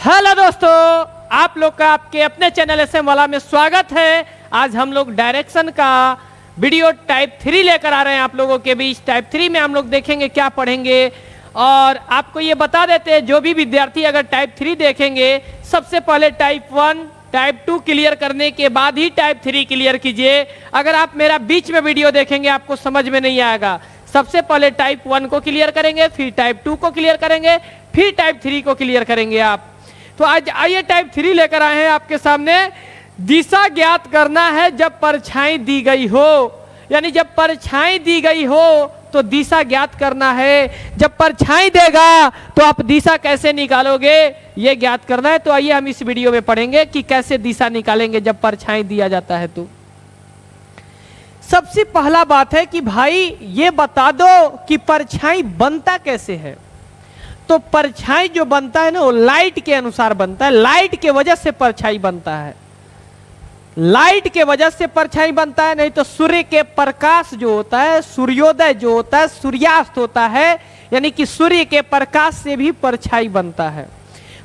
Hello दोस्तों, आप लोग का आपके अपने चैनल SM वाला में स्वागत है। आज हम लोग डायरेक्शन का वीडियो टाइप 3 लेकर आ रहे हैं आप लोगों के बीच। टाइप 3 में हम लोग देखेंगे क्या पढ़ेंगे, और आपको ये बता देते हैं जो भी विद्यार्थी अगर टाइप 3 देखेंगे सबसे पहले टाइप 1 टाइप 2 क्लियर करने के बाद ही टाइप 3 क्लियर कीजिए। अगर आप मेरा बीच में वीडियो देखेंगे आपको समझ में नहीं आएगा। सबसे पहले टाइप 1 को क्लियर करेंगे, फिर टाइप 2 को क्लियर करेंगे, फिर टाइप 3 को क्लियर करेंगे आप। तो आज आइए टाइप 3 लेकर आए हैं आपके सामने। दिशा ज्ञात करना है जब परछाई दी गई हो, यानी जब परछाई दी गई हो तो दिशा ज्ञात करना है। जब परछाई देगा तो आप दिशा कैसे निकालोगे ये ज्ञात करना है। तो आइए हम इस वीडियो में पढ़ेंगे कि कैसे दिशा निकालेंगे जब परछाई दिया जाता है। तो सबसे पहला बात है कि भाई ये बता दो कि परछाई बनता कैसे है। तो परछाई जो बनता है ना वो लाइट के अनुसार बनता है। लाइट के वजह से परछाई बनता है, लाइट के वजह से परछाई बनता है। नहीं तो सूर्य के प्रकाश जो होता है, सूर्योदय जो होता है, सूर्यास्त होता है, यानी कि सूर्य के प्रकाश से भी परछाई बनता है।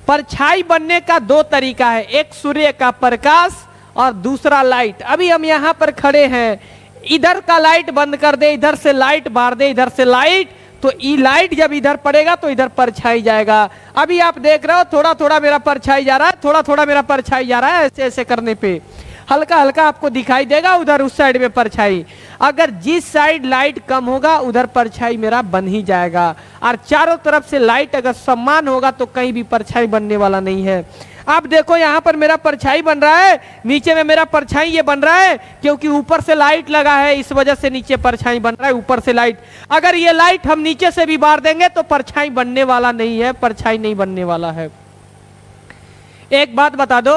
परछाई बनने का दो तरीका है, एक सूर्य का प्रकाश और दूसरा लाइट। अभी हम यहाँ पर खड़े हैं, इधर का लाइट बंद कर दे, इधर से लाइट मार दे, इधर से लाइट, तो ई लाइट जब इधर पड़ेगा तो इधर परछाई जाएगा। अभी आप देख रहे हो थोड़ा थोड़ा मेरा परछाई जा रहा है, थोड़ा थोड़ा मेरा परछाई जा रहा है। ऐसे ऐसे करने पे हल्का हल्का आपको दिखाई देगा उधर उस साइड में परछाई। अगर जिस साइड लाइट कम होगा उधर परछाई मेरा बन ही जाएगा। और चारों तरफ से लाइट अगर समान होगा तो कहीं भी परछाई बनने वाला नहीं है। आप देखो यहाँ पर मेरा परछाई बन रहा है, नीचे में मेरा परछाई ये बन रहा है क्योंकि ऊपर से लाइट लगा है, इस वजह से नीचे परछाई बन रहा है। ऊपर से लाइट, अगर ये लाइट हम नीचे से भी बार देंगे तो परछाई बनने वाला नहीं है, परछाई नहीं बनने वाला है। एक बात बता दो,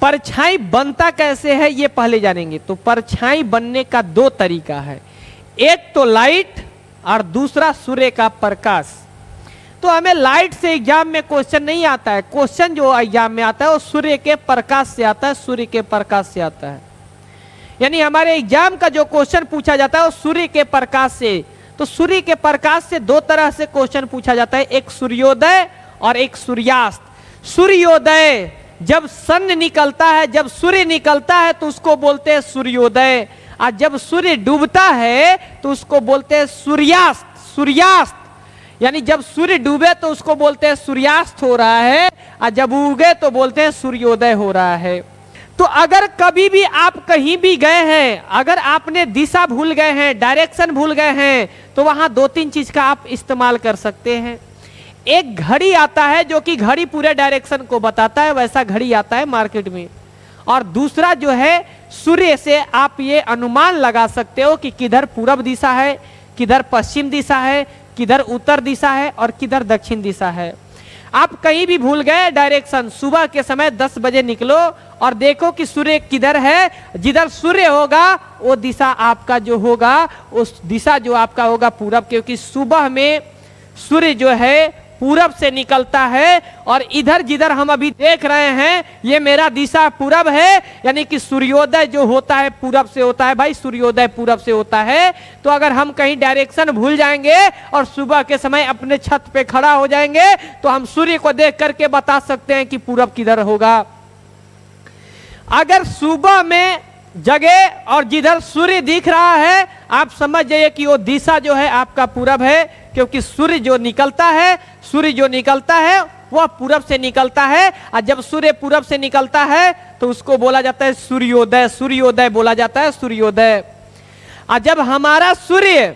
परछाई बनता कैसे है ये पहले जानेंगे। तो परछाई बनने का दो तरीका है, एक तो लाइट और दूसरा सूर्य का प्रकाश। तो हमें लाइट से एग्जाम में क्वेश्चन नहीं आता है, क्वेश्चन जो एग्जाम में आता है वो सूर्य के प्रकाश से आता है, सूर्य के प्रकाश से आता है। यानी हमारे एग्जाम का जो क्वेश्चन पूछा जाता है वो सूर्य के प्रकाश से। तो सूर्य के प्रकाश से दो तरह से क्वेश्चन पूछा जाता है, एक सूर्योदय और एक सूर्यास्त। सूर्योदय जब सन निकलता है, जब सूर्य निकलता है तो उसको बोलते हैं सूर्योदय, और जब सूर्य डूबता है तो उसको बोलते हैं सूर्यास्त। सूर्यास्त यानी जब सूर्य डूबे तो उसको बोलते हैं सूर्यास्त हो रहा है, और जब उगे तो बोलते हैं सूर्योदय हो रहा है। तो अगर कभी भी आप कहीं भी गए हैं, अगर आपने दिशा भूल गए हैं, डायरेक्शन भूल गए हैं, तो वहां दो तीन चीज का आप इस्तेमाल कर सकते हैं। एक घड़ी आता है जो कि घड़ी पूरे डायरेक्शन को बताता है, वैसा घड़ी आता है मार्केट में। और दूसरा जो है, सूर्य से आप ये अनुमान लगा सकते हो कि किधर पूरब दिशा है, किधर पश्चिम दिशा है, किधर उत्तर दिशा है और किधर दक्षिण दिशा है। आप कहीं भी भूल गए डायरेक्शन, सुबह के समय 10 बजे निकलो और देखो कि सूर्य किधर है। जिधर सूर्य होगा वो दिशा आपका जो होगा, उस दिशा जो आपका होगा पूरब, क्योंकि सुबह में सूर्य जो है पूरब से निकलता है। और इधर जिधर हम अभी देख रहे हैं ये मेरा दिशा पूरब है, यानी कि सूर्योदय जो होता है पूरब से होता है। भाई सूर्योदय पूरब से होता है। तो अगर हम कहीं डायरेक्शन भूल जाएंगे और सुबह के समय अपने छत पे खड़ा हो जाएंगे तो हम सूर्य को देख करके बता सकते हैं कि पूरब किधर होगा। अगर सुबह में जगह और जिधर सूर्य दिख रहा है आप समझ जाइए कि वो दिशा जो है आपका पूरब है, क्योंकि सूर्य जो निकलता है, सूर्य जो निकलता है वह पूरब से निकलता है। और जब सूर्य पूरब से निकलता है तो उसको बोला जाता है सूर्योदय। सूर्योदय बोला जाता है, सूर्योदय। और जब हमारा सूर्य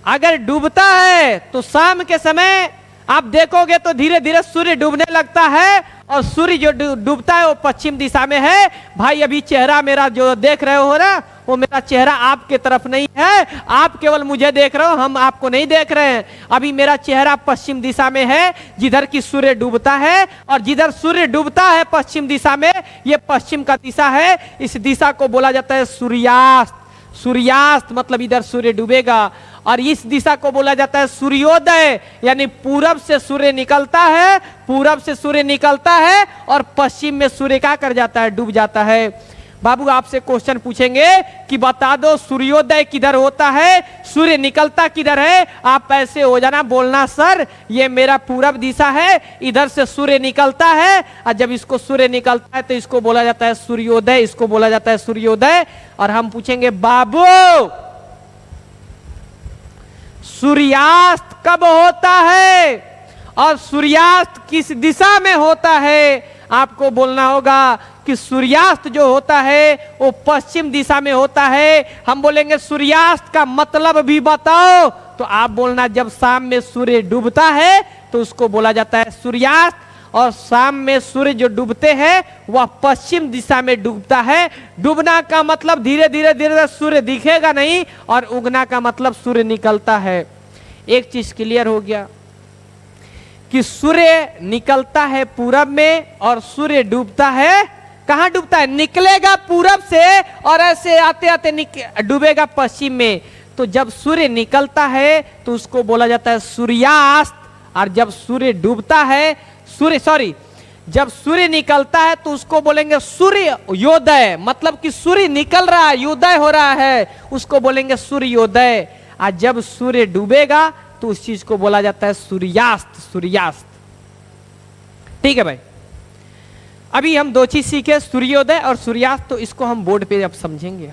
अगर डूबता है तो शाम के समय आप देखोगे तो धीरे धीरे सूर्य डूबने लगता है, और सूर्य जो डूबता है वो पश्चिम दिशा में है। भाई अभी चेहरा मेरा जो देख रहे हो ना, वो मेरा चेहरा आपके तरफ नहीं है, आप केवल मुझे देख रहे हो, हम आपको नहीं देख रहे हैं। अभी मेरा चेहरा पश्चिम दिशा में है जिधर की सूर्य डूबता है, और जिधर सूर्य डूबता है पश्चिम दिशा में, ये पश्चिम का दिशा है। इस दिशा को बोला जाता है सूर्यास्त। सूर्यास्त मतलब इधर सूर्य डूबेगा। और इस दिशा को बोला जाता है सूर्योदय, यानी पूरब से सूर्य निकलता है, पूरब से सूर्य निकलता है और पश्चिम में सूर्य क्या कर जाता है, डूब जाता है। बाबू आपसे क्वेश्चन पूछेंगे कि बता दो सूर्योदय किधर होता है, सूर्य निकलता किधर है, आप ऐसे हो जाना बोलना सर ये मेरा पूरब दिशा है, इधर से सूर्य निकलता है, और जब इसको सूर्य निकलता है तो इसको बोला जाता है सूर्योदय, इसको बोला जाता है सूर्योदय। और हम पूछेंगे बाबू सूर्यास्त कब होता है और सूर्यास्त किस दिशा में होता है? आपको बोलना होगा कि सूर्यास्त जो होता है वो पश्चिम दिशा में होता है। हम बोलेंगे सूर्यास्त का मतलब भी बताओ, तो आप बोलना जब शाम में सूर्य डूबता है तो उसको बोला जाता है सूर्यास्त, और शाम में सूर्य जो डूबते हैं वह पश्चिम दिशा में डूबता है। डूबना का मतलब धीरे धीरे धीरे सूर्य दिखेगा नहीं, और उगना का मतलब सूर्य निकलता है। एक चीज क्लियर हो गया कि सूर्य निकलता है पूरब में और सूर्य डूबता है, कहां डूबता है? निकलेगा पूरब से और ऐसे आते आते डूबेगा पश्चिम में। तो जब सूर्य निकलता है तो उसको बोला जाता है सूर्यास्त, और जब सूर्य डूबता है जब सूर्य निकलता है तो उसको बोलेंगे सूर्योदय, मतलब कि सूर्य निकल रहा है, योदय हो रहा है, उसको बोलेंगे सूर्योदय। और जब सूर्य डूबेगा तो उस चीज को बोला जाता है सूर्यास्त, सूर्यास्त। ठीक है भाई, अभी हम दो चीज सीखे, सूर्योदय और सूर्यास्त, तो इसको हम बोर्ड पे अब समझेंगे।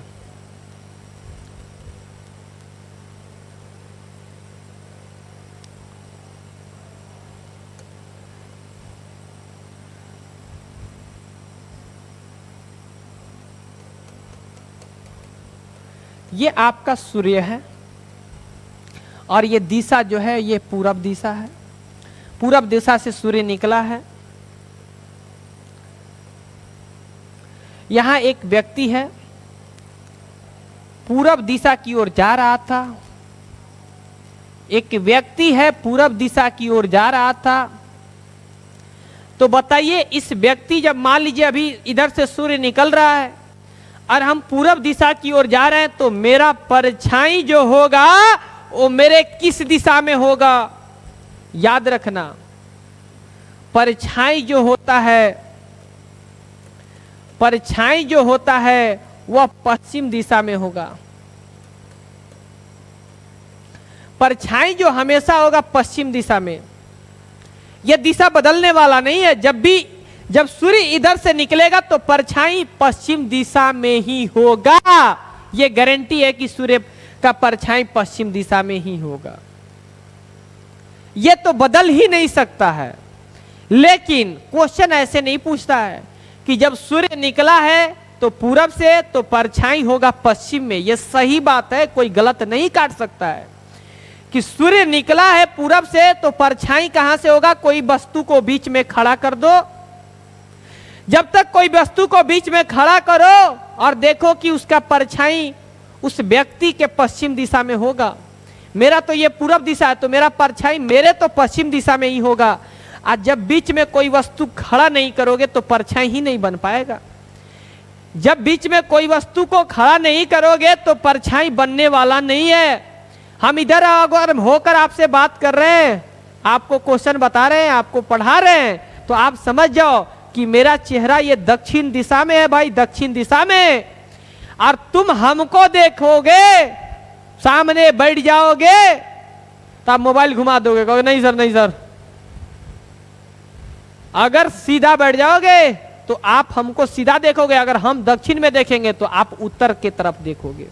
ये आपका सूर्य है और ये दिशा जो है ये पूरब दिशा है, पूरब दिशा से सूर्य निकला है। यहां एक व्यक्ति है, पूरब दिशा की ओर जा रहा था, एक व्यक्ति है पूरब दिशा की ओर जा रहा था। तो बताइए इस व्यक्ति, जब मान लीजिए अभी इधर से सूर्य निकल रहा है और हम पूरब दिशा की ओर जा रहे हैं, तो मेरा परछाई जो होगा वो मेरे किस दिशा में होगा? याद रखना, परछाई जो होता है वह पश्चिम दिशा में होगा। परछाई जो हमेशा होगा पश्चिम दिशा में, यह दिशा बदलने वाला नहीं है। जब सूर्य इधर से निकलेगा तो परछाई पश्चिम दिशा में ही होगा, यह गारंटी है कि सूर्य का परछाई पश्चिम दिशा में ही होगा, यह तो बदल ही नहीं सकता है। लेकिन क्वेश्चन ऐसे नहीं पूछता है कि जब सूर्य निकला है तो पूरब से, तो परछाई होगा पश्चिम में। यह सही बात है, कोई गलत नहीं काट सकता है कि सूर्य निकला है पूरब से तो परछाई कहां से होगा? कोई वस्तु को बीच में खड़ा कर दो, जब तक कोई वस्तु को बीच में खड़ा करो और देखो कि उसका परछाई उस व्यक्ति के पश्चिम दिशा में होगा। मेरा तो ये पूरब दिशा है तो मेरा परछाई मेरे तो पश्चिम दिशा में ही होगा। आज जब बीच में कोई वस्तु खड़ा नहीं करोगे तो परछाई ही नहीं बन पाएगा। जब बीच में कोई वस्तु को खड़ा नहीं करोगे तो परछाई बनने वाला नहीं है। हम इधर अगर होकर आपसे बात कर रहे हैं, आपको क्वेश्चन बता रहे हैं, आपको पढ़ा रहे हैं, तो आप समझ जाओ कि मेरा चेहरा ये दक्षिण दिशा में है भाई, दक्षिण दिशा में। और तुम हमको देखोगे, सामने बैठ जाओगे तो आप मोबाइल घुमा दोगे, कहोगे नहीं सर नहीं सर। अगर सीधा बैठ जाओगे तो आप हमको सीधा देखोगे, अगर हम दक्षिण में देखेंगे तो आप उत्तर की तरफ देखोगे,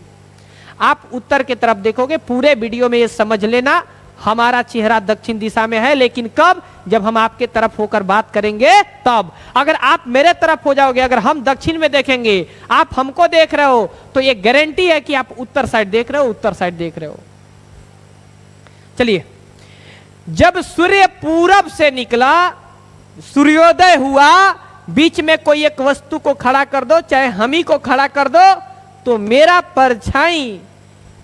आप उत्तर की तरफ देखोगे। पूरे वीडियो में ये समझ लेना, हमारा चेहरा दक्षिण दिशा में है, लेकिन कब? जब हम आपके तरफ होकर बात करेंगे तब। अगर आप मेरे तरफ हो जाओगे, अगर हम दक्षिण में देखेंगे, आप हमको देख रहे हो, तो ये गारंटी है कि आप उत्तर साइड देख रहे हो, उत्तर साइड देख रहे हो। चलिए, जब सूर्य पूरब से निकला, सूर्योदय हुआ, बीच में कोई एक वस्तु को खड़ा कर दो, चाहे हम ही को खड़ा कर दो, तो मेरा परछाई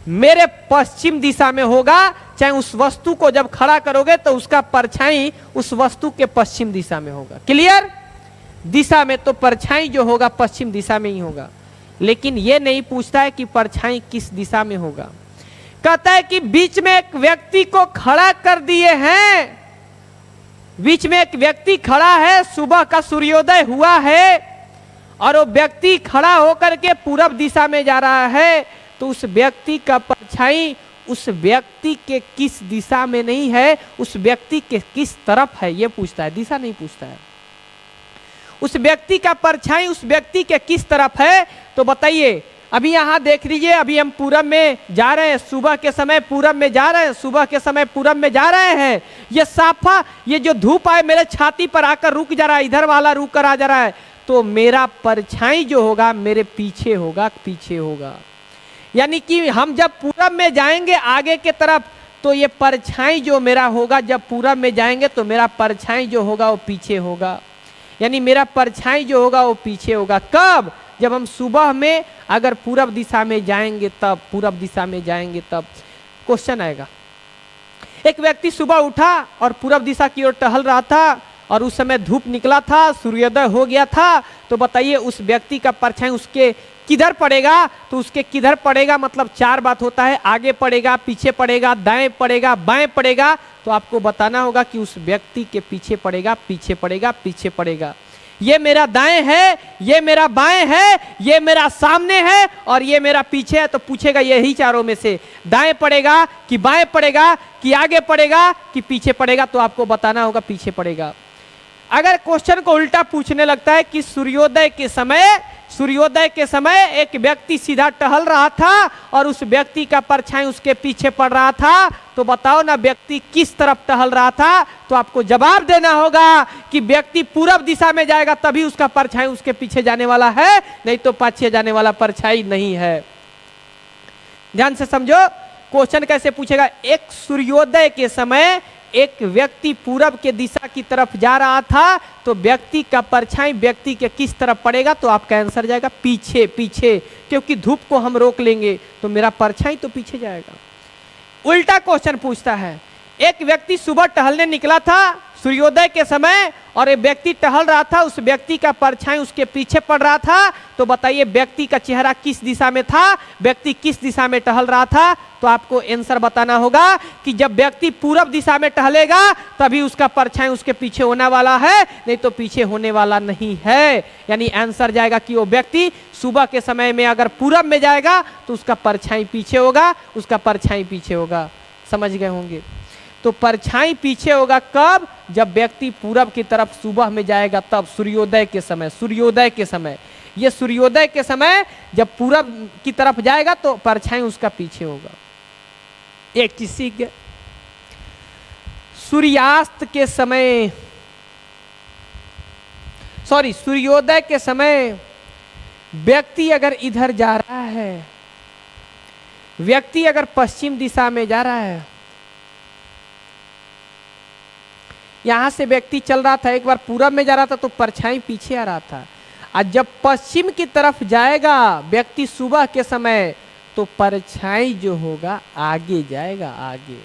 मेरे पश्चिम दिशा में होगा। चाहे उस वस्तु को जब खड़ा करोगे तो उसका परछाई उस वस्तु के पश्चिम दिशा में होगा। क्लियर? दिशा में तो परछाई जो होगा पश्चिम दिशा में ही होगा। लेकिन यह नहीं पूछता है कि परछाई किस दिशा में होगा। कहता है कि बीच में एक व्यक्ति को खड़ा कर दिए हैं, बीच में एक व्यक्ति खड़ा है, सुबह का सूर्योदय हुआ है और वो व्यक्ति खड़ा होकर के पूरब दिशा में जा रहा है, तो उस व्यक्ति का परछाई उस व्यक्ति के किस दिशा में नहीं है, उस व्यक्ति के किस तरफ है, ये पूछता है, दिशा नहीं पूछता है। उस व्यक्ति का परछाई उस व्यक्ति के किस तरफ है। तो बताइए, अभी यहां देख लीजिए, अभी हम पूरब में जा रहे हैं, सुबह के समय पूरब में जा रहे हैं, सुबह के समय पूरब में जा रहे हैं। ये साफा, ये जो धूप है मेरे छाती पर आकर रुक जा रहा है, इधर वाला रुक कर आ जा रहा है, तो मेरा परछाई जो होगा मेरे पीछे होगा, पीछे होगा। यानी कि हम जब पूरब में जाएंगे आगे के तरफ, तो ये परछाई जो मेरा होगा, जब पूरब में जाएंगे तो मेरा परछाई जो होगा वो पीछे होगा। यानी मेरा परछाई जो होगा वो पीछे होगा। कब? जब हम सुबह में अगर पूरब दिशा में जाएंगे तब, पूरब दिशा में जाएंगे तब। क्वेश्चन आएगा, एक व्यक्ति सुबह उठा और पूरब दिशा की ओर टहल रहा था और उस समय धूप निकला था, सूर्योदय हो गया था, तो बताइए उस व्यक्ति का परछाई उसके किधर पड़ेगा। तो उसके किधर पड़ेगा मतलब चार बात होता है, आगे पड़ेगा, पीछे पड़ेगा, दाएं पड़ेगा, बाएं पड़ेगा। तो आपको बताना होगा कि उस व्यक्ति के पीछे पड़ेगा, पीछे पड़ेगा, पीछे पड़ेगा। ये मेरा दाएं है, ये मेरा बाएं है, ये मेरा सामने है और ये मेरा पीछे है। तो पूछेगा यही चारों में से दाएं पड़ेगा कि बाएं पड़ेगा कि आगे पड़ेगा कि पीछे पड़ेगा। तो आपको बताना होगा पीछे पड़ेगा। अगर क्वेश्चन को उल्टा पूछने लगता है कि सूर्योदय के समय एक व्यक्ति सीधा टहल रहा था और उस व्यक्ति का परछाई उसके पीछे पड़ रहा था, तो बताओ ना व्यक्ति किस तरफ टहल रहा था। तो आपको जवाब देना होगा कि व्यक्ति पूरब दिशा में जाएगा तभी उसका परछाई उसके पीछे जाने वाला है, नहीं तो पीछे जाने वाला परछाई नहीं है। ध्यान से समझो क्वेश्चन कैसे पूछेगा। एक सूर्योदय के समय एक व्यक्ति पूरब के दिशा की तरफ जा रहा था, तो व्यक्ति का परछाई व्यक्ति के किस तरफ पड़ेगा। तो आपका आंसर जाएगा पीछे, पीछे, क्योंकि धूप को हम रोक लेंगे तो मेरा परछाई तो पीछे जाएगा। उल्टा क्वेश्चन पूछता है, एक व्यक्ति सुबह टहलने निकला था सूर्योदय के समय और एक व्यक्ति टहल रहा था, उस व्यक्ति का परछाई उसके पीछे पड़ रहा था, तो बताइए व्यक्ति का चेहरा किस दिशा में था, व्यक्ति किस दिशा में टहल रहा था। तो आपको आंसर बताना होगा कि जब व्यक्ति पूरब दिशा में टहलेगा तभी उसका परछाई उसके पीछे होने वाला है, नहीं तो पीछे होने वाला नहीं है। यानी आंसर जाएगा कि वो व्यक्ति सुबह के समय में अगर पूरब में जाएगा तो उसका परछाई पीछे होगा, उसका परछाई पीछे होगा। समझ गए होंगे। तो परछाई पीछे होगा कब? जब व्यक्ति पूरब की तरफ सुबह में जाएगा तब, सूर्योदय के समय। सूर्योदय के समय, ये सूर्योदय के समय जब पूरब की तरफ जाएगा तो परछाई उसका पीछे होगा। एक चीज सीख गए। सूर्यास्त के समय, सॉरी सूर्योदय के समय व्यक्ति अगर इधर जा रहा है, व्यक्ति अगर पश्चिम दिशा में जा रहा है, यहां से व्यक्ति चल रहा था, एक बार पूरब में जा रहा था तो परछाई पीछे आ रहा था, और जब पश्चिम की तरफ जाएगा व्यक्ति सुबह के समय तो परछाई जो होगा आगे जाएगा, आगे।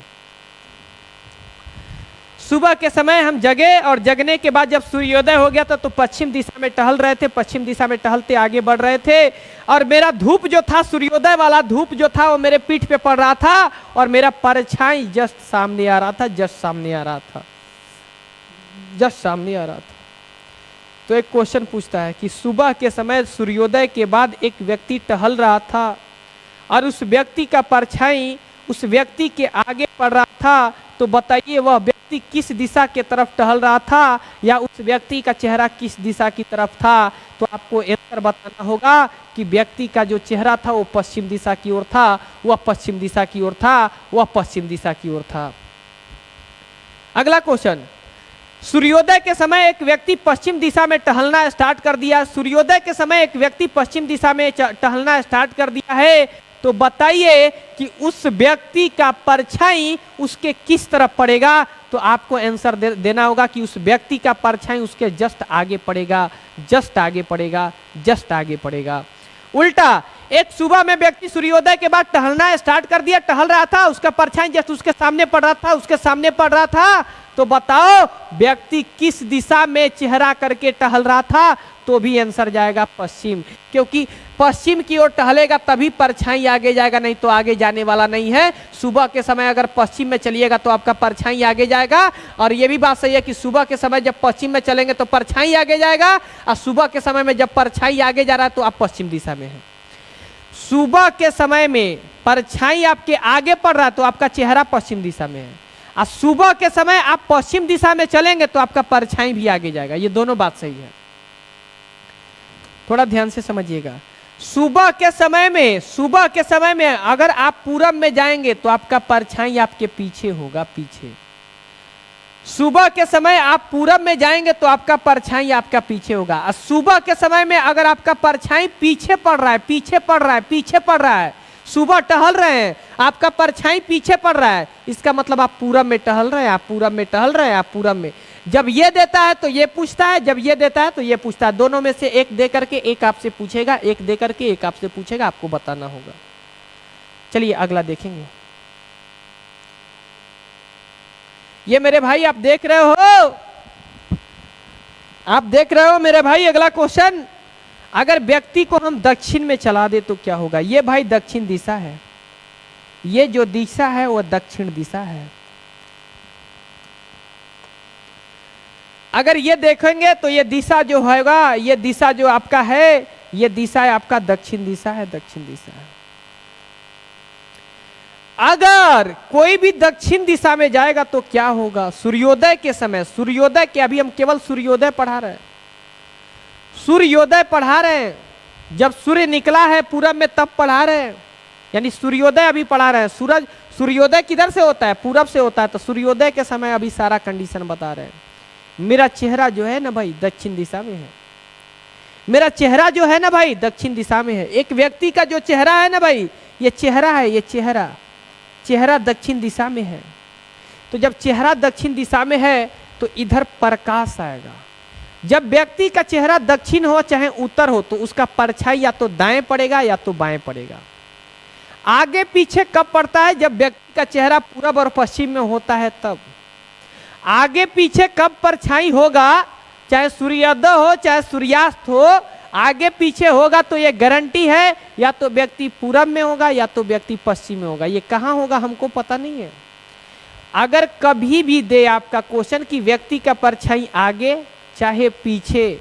सुबह के समय हम जगे और जगने के बाद जब सूर्योदय हो गया था तो पश्चिम दिशा में टहल रहे थे, पश्चिम दिशा में टहलते आगे बढ़ रहे थे, और मेरा धूप जो था, सूर्योदय वाला धूप जो था वो मेरे पीठ पे पड़ रहा था और मेरा परछाई जस्ट सामने आ रहा था, जस्ट सामने आ रहा था, जस्ट सामने आ रहा था। तो एक क्वेश्चन पूछता है कि सुबह के समय सूर्योदय के बाद एक व्यक्ति टहल रहा था और उस व्यक्ति का परछाई उस व्यक्ति के आगे पड़ रहा था, तो बताइए वह व्यक्ति किस दिशा के तरफ टहल रहा था या उस व्यक्ति का चेहरा किस दिशा की तरफ था। तो आपको आंसर बताना होगा कि व्यक्ति का जो चेहरा था वो पश्चिम दिशा की ओर था, वह पश्चिम दिशा की ओर था, वह पश्चिम दिशा की ओर था। अगला क्वेश्चन, सूर्योदय के समय एक व्यक्ति पश्चिम दिशा में टहलना स्टार्ट कर दिया। सूर्योदय के समय एक व्यक्ति पश्चिम दिशा में टहलना स्टार्ट कर दिया है, तो बताइए कि उस व्यक्ति का परछाई उसके किस तरफ पड़ेगा। तो आपको आंसर देना होगा कि उस व्यक्ति का परछाई उसके जस्ट आगे पड़ेगा, जस्ट आगे पड़ेगा, जस्ट आगे पड़ेगा। उल्टा एक सुबह में व्यक्ति सूर्योदय के बाद टहलना स्टार्ट कर दिया, टहल रहा था, उसका परछाई जस्ट उसके सामने पड़ रहा था, तो बताओ व्यक्ति किस दिशा में चेहरा करके टहल रहा था? तो भी आंसर जाएगा पश्चिम, क्योंकि पश्चिम की ओर टहलेगा तभी परछाई आगे जाएगा, नहीं तो आगे जाने वाला नहीं है। सुबह के समय अगर पश्चिम में चलिएगा तो आपका परछाई आगे जाएगा, और ये भी बात सही है कि सुबह के समय जब पश्चिम में चलेंगे तो परछाई आगे जाएगा, और सुबह के समय में जब परछाई आगे जा रहा है तो आप पश्चिम दिशा में है। सुबह के समय में परछाई आपके आगे पड़ रहा है तो आपका चेहरा पश्चिम दिशा में है, और सुबह के समय आप पश्चिम दिशा में चलेंगे तो आपका परछाई भी आगे जाएगा। ये दोनों बात सही है, थोड़ा ध्यान से समझिएगा। सुबह के समय में अगर आप पूरब में जाएंगे तो आपका परछाई आपके पीछे होगा, पीछे। सुबह के समय आप पूरब में जाएंगे तो आपका परछाई आपका पीछे होगा, और सुबह के समय में अगर आपका परछाई पीछे पड़ रहा है, सुबह टहल रहे हैं, आपका परछाई पीछे पड़ रहा है, इसका मतलब आप पूरब में टहल रहे हैं, आप पूरब में। जब ये देता है तो ये पूछता है, जब ये देता है तो ये पूछता है, दोनों में से एक दे करके एक आपसे पूछेगा, एक दे करके एक आपसे पूछेगा, आपको बताना होगा। चलिए अगला देखेंगे। ये मेरे भाई आप देख रहे हो मेरे भाई, अगला क्वेश्चन, अगर व्यक्ति को हम दक्षिण में चला दे तो क्या होगा? ये भाई दक्षिण दिशा है, ये जो दिशा है वो दक्षिण दिशा है। अगर ये देखेंगे तो ये दिशा जो होगा, ये दिशा जो आपका है, ये दिशा है आपका दक्षिण दिशा है। अगर कोई भी दक्षिण दिशा में जाएगा तो क्या होगा? सूर्योदय के समय, सूर्योदय के, अभी हम केवल सूर्योदय पढ़ा रहे हैं, जब सूर्य निकला है पूरब में तब पढ़ा रहे हैं, यानी सूर्योदय अभी पढ़ा रहे हैं। सूर्योदय किधर से होता है? पूरब से होता है, तो सूर्योदय के समय अभी सारा कंडीशन बता रहे हैं। मेरा चेहरा जो है ना भाई दक्षिण दिशा में है, मेरा चेहरा जो है ना भाई दक्षिण दिशा में है। एक व्यक्ति का जो चेहरा है ना भाई, ये चेहरा है, ये चेहरा दक्षिण दिशा में है। तो जब चेहरा दक्षिण दिशा में है तो इधर प्रकाश आएगा। जब व्यक्ति का चेहरा दक्षिण हो चाहे उत्तर हो तो उसका परछाई या तो दाएं पड़ेगा या तो बाएं पड़ेगा। आगे पीछे कब पड़ता है? जब व्यक्ति का चेहरा पूरब और पश्चिम में होता है तब। आगे पीछे कब परछाई होगा? चाहे सूर्योदय हो चाहे सूर्यास्त हो, आगे पीछे होगा तो ये गारंटी है, या तो व्यक्ति पूरब में होगा या तो व्यक्ति पश्चिम में होगा। ये कहाँ होगा हमको पता नहीं है। अगर कभी भी दे आपका क्वेश्चन कि व्यक्ति का परछाई आगे चाहे पीछे,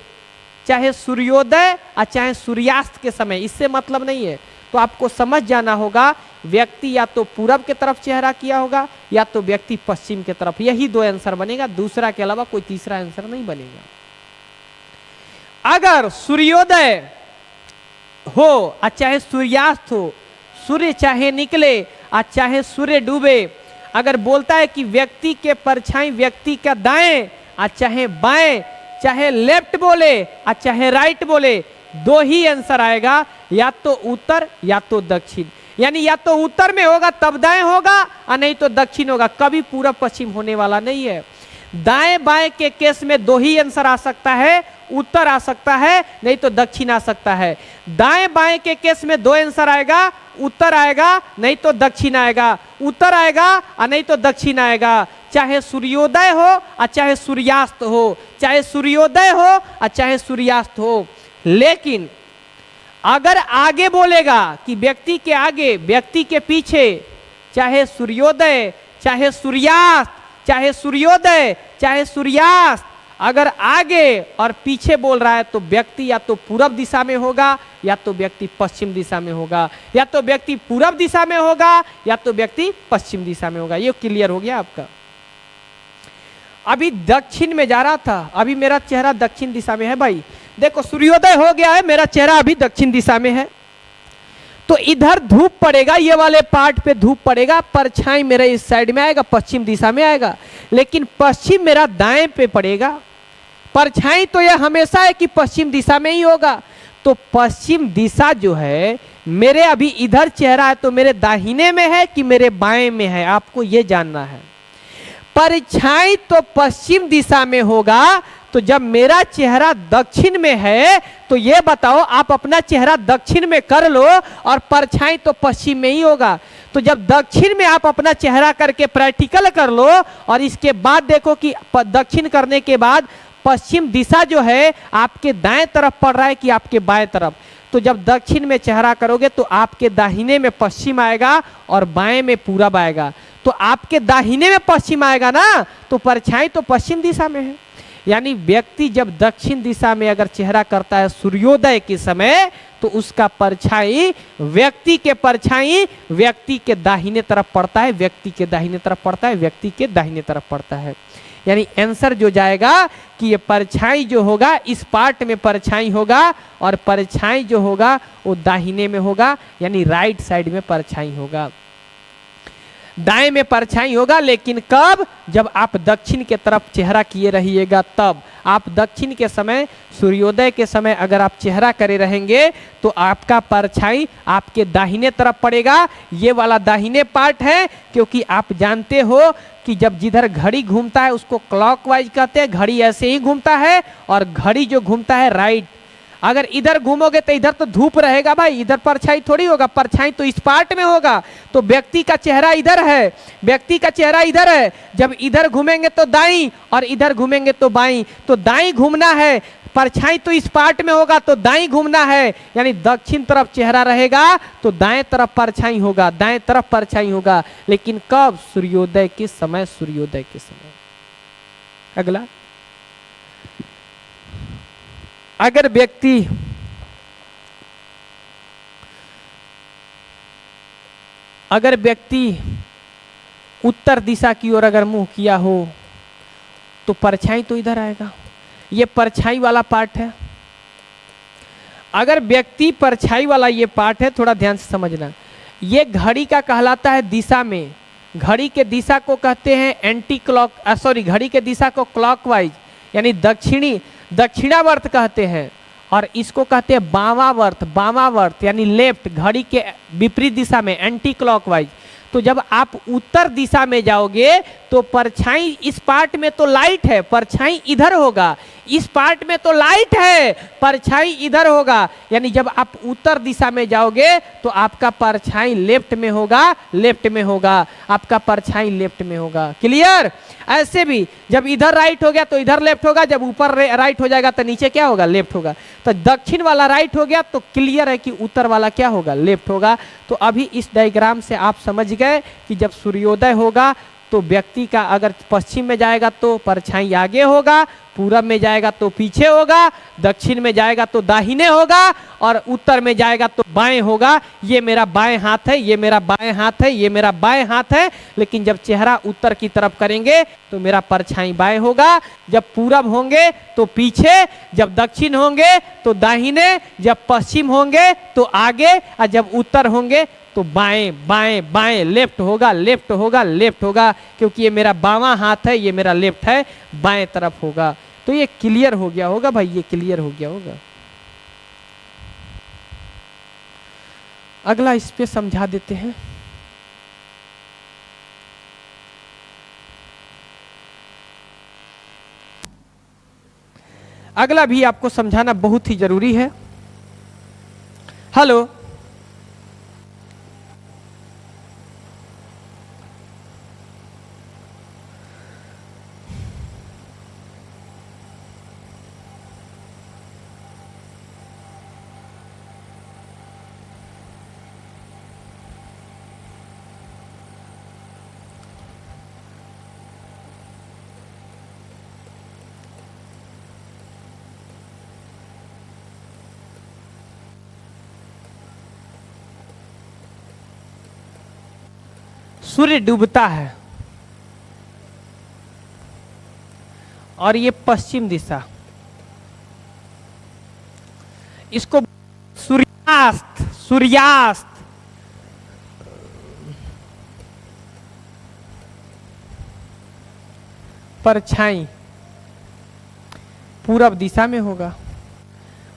चाहे सूर्योदय और चाहे सूर्यास्त के समय, इससे मतलब नहीं है, तो आपको समझ जाना होगा व्यक्ति या तो पूरब के तरफ चेहरा किया होगा या तो व्यक्ति पश्चिम के तरफ। यही दो आंसर बनेगा, दूसरा के अलावा कोई तीसरा आंसर नहीं बनेगा। अगर सूर्योदय हो और चाहे सूर्यास्त हो, सूर्य चाहे निकले और चाहे सूर्य डूबे, अगर बोलता है कि व्यक्ति के परछाई व्यक्ति का दाएं और चाहे बाएं, चाहे लेफ्ट बोले और चाहे राइट बोले, दो ही आंसर आएगा, या तो उत्तर या तो दक्षिण। यानी या तो उत्तर में होगा तब दाएं होगा और नहीं तो दक्षिण होगा, कभी पूरब पश्चिम होने वाला नहीं है। दाएं बाएं के केस में दो ही आंसर आ सकता है, उत्तर आ सकता है नहीं तो दक्षिण आ सकता है। दाएं बाएं के केस में दो आंसर आएगा, उत्तर आएगा नहीं तो दक्षिण आएगा, उत्तर आएगा और नहीं तो दक्षिण आएगा। चाहे सूर्योदय हो और चाहे सूर्यास्त हो, चाहे सूर्योदय हो और चाहे सूर्यास्त हो। लेकिन अगर आगे बोलेगा कि व्यक्ति के आगे व्यक्ति के पीछे, चाहे सूर्योदय चाहे सूर्यास्त, चाहे सूर्योदय चाहे सूर्यास्त, अगर आगे और पीछे बोल रहा है तो व्यक्ति या तो पूरब दिशा में होगा या तो व्यक्ति पश्चिम दिशा में होगा, या तो व्यक्ति पूरब दिशा में होगा या तो व्यक्ति पश्चिम दिशा में होगा। ये क्लियर हो गया आपका। अभी दक्षिण में जा रहा था, अभी मेरा चेहरा दक्षिण दिशा में है भाई। देखो सूर्योदय हो गया है, मेरा चेहरा अभी दक्षिण दिशा में है, तो इधर धूप पड़ेगा, ये वाले पार्ट पे धूप पड़ेगा, परछाई मेरा इस साइड में आएगा, पश्चिम दिशा में आएगा, लेकिन पश्चिम मेरा दाएं पे पड़ेगा। परछाई तो यह हमेशा है कि पश्चिम दिशा में ही होगा, तो पश्चिम दिशा जो है मेरे अभी इधर चेहरा है तो मेरे दाहिने में है कि मेरे बाएं में है, आपको ये जानना है। परछाई तो पश्चिम दिशा में होगा तो जब मेरा चेहरा दक्षिण में है तो ये बताओ, आप अपना चेहरा दक्षिण में कर लो और परछाई तो पश्चिम में ही होगा। तो जब दक्षिण में आप अपना चेहरा करके प्रैक्टिकल कर लो और इसके बाद देखो कि दक्षिण करने के बाद पश्चिम दिशा जो है आपके दाएं तरफ पड़ रहा है कि आपके बाएं तरफ। तो जब दक्षिण में चेहरा करोगे तो आपके दाहिने में पश्चिम आएगा और बाएं में पूरब आएगा। तो आपके दाहिने में पश्चिम आएगा ना, तो परछाई तो पश्चिम दिशा में है। यानी व्यक्ति जब दक्षिण दिशा में अगर चेहरा करता है सूर्योदय के समय, तो उसका परछाई व्यक्ति के दाहिने तरफ पड़ता है, व्यक्ति के दाहिने तरफ पड़ता है, व्यक्ति के दाहिने तरफ पड़ता है। यानी आंसर जो जाएगा कि ये परछाई जो होगा, इस पार्ट में परछाई होगा और परछाई जो होगा वो दाहिने में होगा, यानी राइट साइड में परछाई होगा। दाएं में परछाई होगा, लेकिन कब? जब आप दक्षिण के तरफ चेहरा किए रहिएगा तब। आप दक्षिण के समय, सूर्योदय के समय अगर आप चेहरा करे रहेंगे तो आपका परछाई आपके दाहिने तरफ पड़ेगा। ये वाला दाहिने पार्ट है, क्योंकि आप जानते हो कि जब जिधर घड़ी घूमता है उसको क्लॉकवाइज कहते हैं। घड़ी ऐसे ही घूमता है और घड़ी जो घूमता है राइट। अगर इधर घूमोगे तो इधर तो धूप रहेगा भाई, इधर परछाई थोड़ी होगा, परछाई तो इस पार्ट में होगा। तो व्यक्ति का चेहरा इधर है, व्यक्ति का चेहरा इधर है। जब इधर घूमेंगे तो दाईं और इधर घूमेंगे तो बाईं। तो दाईं घूमना है, परछाई तो इस पार्ट में होगा, तो दाईं घूमना है। यानी दक्षिण तरफ चेहरा रहेगा तो दाएं तरफ परछाई होगा, दाएं तरफ परछाई होगा। लेकिन कब? सूर्योदय के समय, सूर्योदय के समय। अगला, अगर व्यक्ति उत्तर दिशा की ओर अगर मुंह किया हो तो परछाई तो इधर आएगा। ये परछाई वाला पार्ट है। अगर व्यक्ति परछाई वाला ये पार्ट है, थोड़ा ध्यान से समझना, ये घड़ी का कहलाता है दिशा में। घड़ी के दिशा को कहते हैं एंटी क्लॉक, घड़ी के दिशा को क्लॉकवाइज यानी दक्षिणावर्त कहते हैं, और इसको कहते हैं बामावर्त यानी लेफ्ट, घड़ी के विपरीत दिशा में, एंटी क्लॉकवाइज। तो जब आप उत्तर दिशा में जाओगे तो परछाई इस पार्ट में तो लाइट है, परछाई इधर होगा। इस पार्ट में तो लाइट है, परछाई इधर होगा। यानी जब आप उत्तर दिशा में जाओगे तो आपका परछाई लेफ्ट में होगा, आपका परछाई लेफ्ट में होगा। क्लियर? ऐसे भी जब इधर राइट हो गया तो इधर लेफ्ट होगा, जब ऊपर राइट हो जाएगा तो नीचे क्या होगा? लेफ्ट होगा। तो दक्षिण वाला राइट हो गया तो क्लियर है कि उत्तर वाला क्या होगा? लेफ्ट होगा। तो अभी इस डायग्राम से आप समझ गए कि जब सूर्योदय होगा तो व्यक्ति का अगर पश्चिम में जाएगा तो परछाई आगे होगा, पूरब में जाएगा तो पीछे होगा, दक्षिण में जाएगा तो दाहिने होगा और उत्तर में जाएगा तो बाएं होगा। ये मेरा बाएं हाथ है, ये मेरा बाएं हाथ है, ये मेरा बाएं हाथ है। लेकिन जब चेहरा उत्तर की तरफ करेंगे तो मेरा परछाई बाएं होगा, जब पूरब होंगे तो पीछे, जब दक्षिण होंगे तो दाहिने, जब पश्चिम होंगे तो आगे, और जब उत्तर होंगे तो बाएं बाएं बाएं, लेफ्ट होगा, क्योंकि ये मेरा बावां हाथ है, ये मेरा लेफ्ट है, बाएं तरफ होगा। तो ये क्लियर हो गया होगा भाई, ये क्लियर हो गया होगा। अगला इस पे समझा देते हैं। अगला भी आपको समझाना बहुत ही जरूरी है। हेलो, सूर्य डूबता है और ये पश्चिम दिशा, इसको सूर्यास्त परछाई पूरब दिशा में होगा,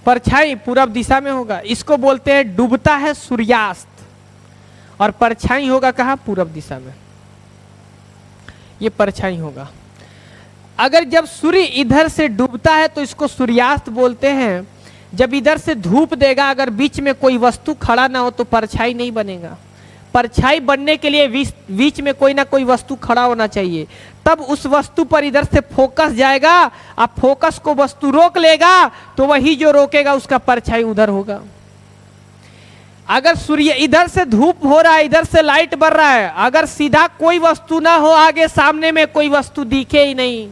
परछाई पूरब दिशा में होगा। इसको बोलते हैं डूबता है सूर्यास्त, और परछाई होगा कहाँ? पूरब दिशा में। ये परछाई होगा। अगर जब सूर्य इधर से डूबता है तो इसको सूर्यास्त बोलते हैं। जब इधर से धूप देगा, अगर बीच में कोई वस्तु खड़ा ना हो तो परछाई नहीं बनेगा। परछाई बनने के लिए बीच में कोई ना कोई वस्तु खड़ा होना चाहिए, तब उस वस्तु पर इधर से फोकस जाएगा। अब फोकस को वस्तु रोक लेगा तो वही जो रोकेगा उसका परछाई उधर होगा। अगर सूर्य इधर से धूप हो रहा है, इधर से लाइट बढ़ रहा है, अगर सीधा कोई वस्तु ना हो, आगे सामने में कोई वस्तु दिखे ही नहीं,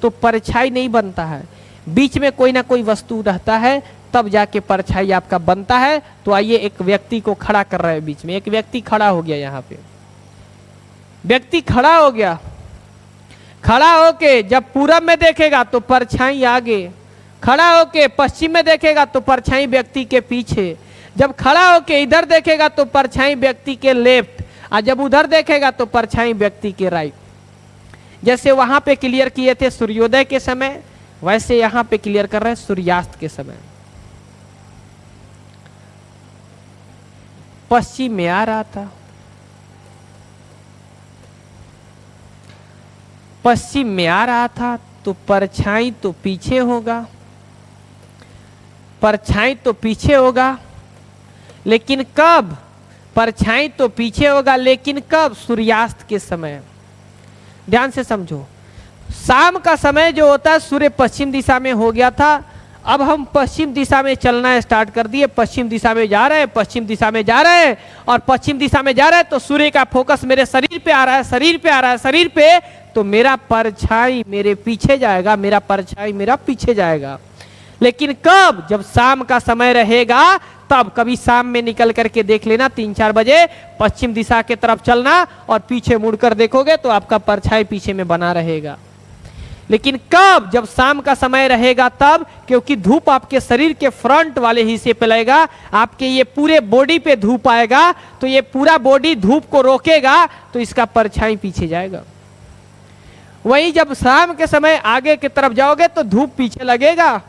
तो परछाई नहीं बनता है। बीच में कोई ना कोई वस्तु रहता है, तब जाके परछाई आपका बनता है। तो आइए एक व्यक्ति को खड़ा कर रहा है, बीच में एक व्यक्ति खड़ा हो गया। यहाँ पे व्यक्ति खड़ा हो गया, खड़ा होके जब पूरब में देखेगा तो परछाई आगे, खड़ा होके पश्चिम में देखेगा तो परछाई व्यक्ति के पीछे, जब खड़ा होके इधर देखेगा तो परछाई व्यक्ति के लेफ्ट, और जब उधर देखेगा तो परछाई व्यक्ति के राइट। जैसे वहां पे क्लियर किए थे सूर्योदय के समय, वैसे यहां पे क्लियर कर रहे हैं सूर्यास्त के समय। पश्चिम में आ रहा था, पश्चिम में आ रहा था तो परछाई तो पीछे होगा, परछाई तो पीछे होगा, लेकिन कब? परछाई तो पीछे होगा लेकिन कब? सूर्यास्त के समय। ध्यान से समझो, शाम का समय जो होता है सूर्य पश्चिम दिशा में हो गया था, अब हम पश्चिम दिशा में चलना स्टार्ट कर दिए, पश्चिम दिशा में जा रहे हैं, पश्चिम दिशा में जा रहे हैं, और पश्चिम दिशा में जा रहे हैं तो सूर्य का फोकस मेरे शरीर पे आ रहा है, शरीर पे आ रहा है, शरीर पे, तो मेरा परछाई मेरे पीछे जाएगा, मेरा परछाई मेरा पीछे जाएगा। लेकिन कब? जब शाम का समय रहेगा तब। कभी शाम में निकल करके देख लेना, 3-4 बजे पश्चिम दिशा के तरफ चलना और पीछे मुड़कर देखोगे तो आपका परछाई पीछे में बना रहेगा। लेकिन कब? जब शाम का समय रहेगा तब, क्योंकि धूप आपके शरीर के फ्रंट वाले हिस्से पे लगेगा, आपके ये पूरे बॉडी पे धूप आएगा, तो ये पूरा बॉडी धूप को रोकेगा, तो इसका परछाई पीछे जाएगा। वहीं जब शाम के समय आगे की तरफ जाओगे तो धूप पीछे लगेगा।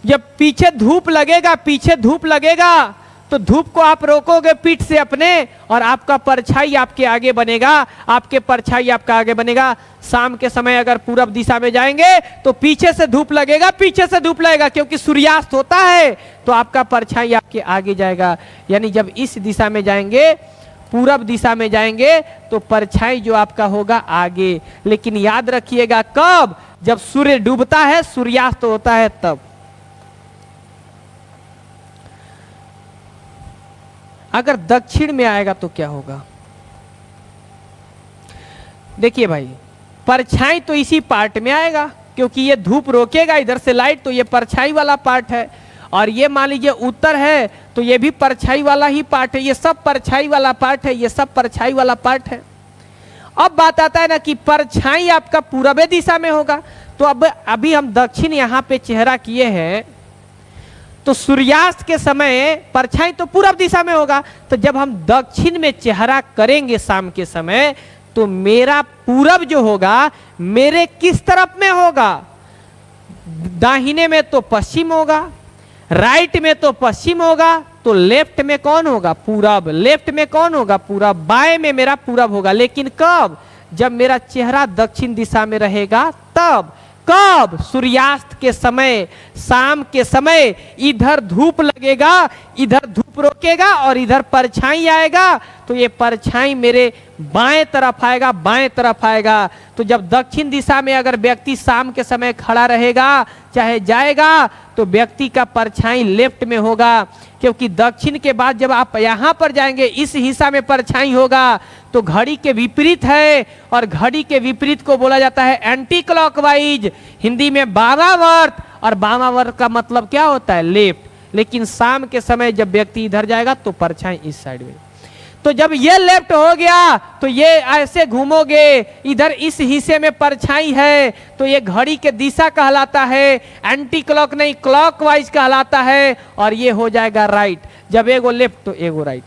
जब पीछे धूप लगेगा, पीछे धूप लगेगा, तो धूप को आप रोकोगे पीठ से अपने, और आपका परछाई आपके आगे बनेगा, आपके परछाई आपका आगे बनेगा। शाम के समय अगर पूरब दिशा में जाएंगे तो पीछे से धूप लगेगा, पीछे से धूप लगेगा, क्योंकि सूर्यास्त होता है, तो आपका परछाई आपके आगे जाएगा। यानी जब इस दिशा में जाएंगे, पूरब दिशा में जाएंगे, तो परछाई जो आपका होगा आगे। लेकिन याद रखिएगा कब? जब सूर्य डूबता है, सूर्यास्त होता है, तब। अगर दक्षिण में आएगा तो क्या होगा? देखिए भाई, परछाई तो इसी पार्ट में आएगा, क्योंकि ये धूप रोकेगा इधर से लाइट, तो ये परछाई वाला पार्ट है। और ये मान लीजिए उत्तर है तो ये भी परछाई वाला ही पार्ट है, ये सब परछाई वाला पार्ट है, ये सब परछाई वाला पार्ट है। अब बात आता है ना कि परछाई आपका पूरब दिशा में होगा, तो अब अभी हम दक्षिण यहाँ पे चेहरा किए हैं, तो सूर्यास्त के समय परछाई तो पूरब दिशा में होगा, तो जब हम दक्षिण में चेहरा करेंगे शाम के समय, तो मेरा पूरब जो होगा मेरे किस तरफ में होगा? दाहिने में तो पश्चिम होगा, राइट में तो पश्चिम होगा, तो लेफ्ट में कौन होगा? पूरब। लेफ्ट में कौन होगा? पूरब। बाएं में मेरा पूरब होगा। लेकिन कब? जब मेरा चेहरा दक्षिण दिशा में रहेगा तब। कब? सूर्यास्त के समय, शाम के समय। इधर धूप लगेगा, इधर धूप रोकेगा और इधर परछाई आएगा, तो ये परछाई मेरे बाएं तरफ आएगा, बाएं तरफ आएगा। तो जब दक्षिण दिशा में अगर व्यक्ति शाम के समय खड़ा रहेगा चाहे जाएगा, तो व्यक्ति का परछाई लेफ्ट में होगा, क्योंकि दक्षिण के बाद जब आप यहाँ पर जाएंगे इस हिस्सा में परछाई होगा, तो घड़ी के विपरीत है, और घड़ी के विपरीत को बोला जाता है एंटी क्लॉकवाइज, हिंदी में वामावर्त। और वामावर्त का मतलब क्या होता है? लेफ्ट। लेकिन शाम के समय जब व्यक्ति इधर जाएगा तो परछाई इस साइड में। तो जब ये लेफ्ट हो गया तो ये ऐसे घूमोगे, इधर इस हिस्से में परछाई है, तो ये घड़ी के दिशा कहलाता है, एंटी क्लॉक नहीं क्लॉकवाइज कहलाता है। और ये हो जाएगा राइट। जब एगो लेफ्ट तो एगो राइट।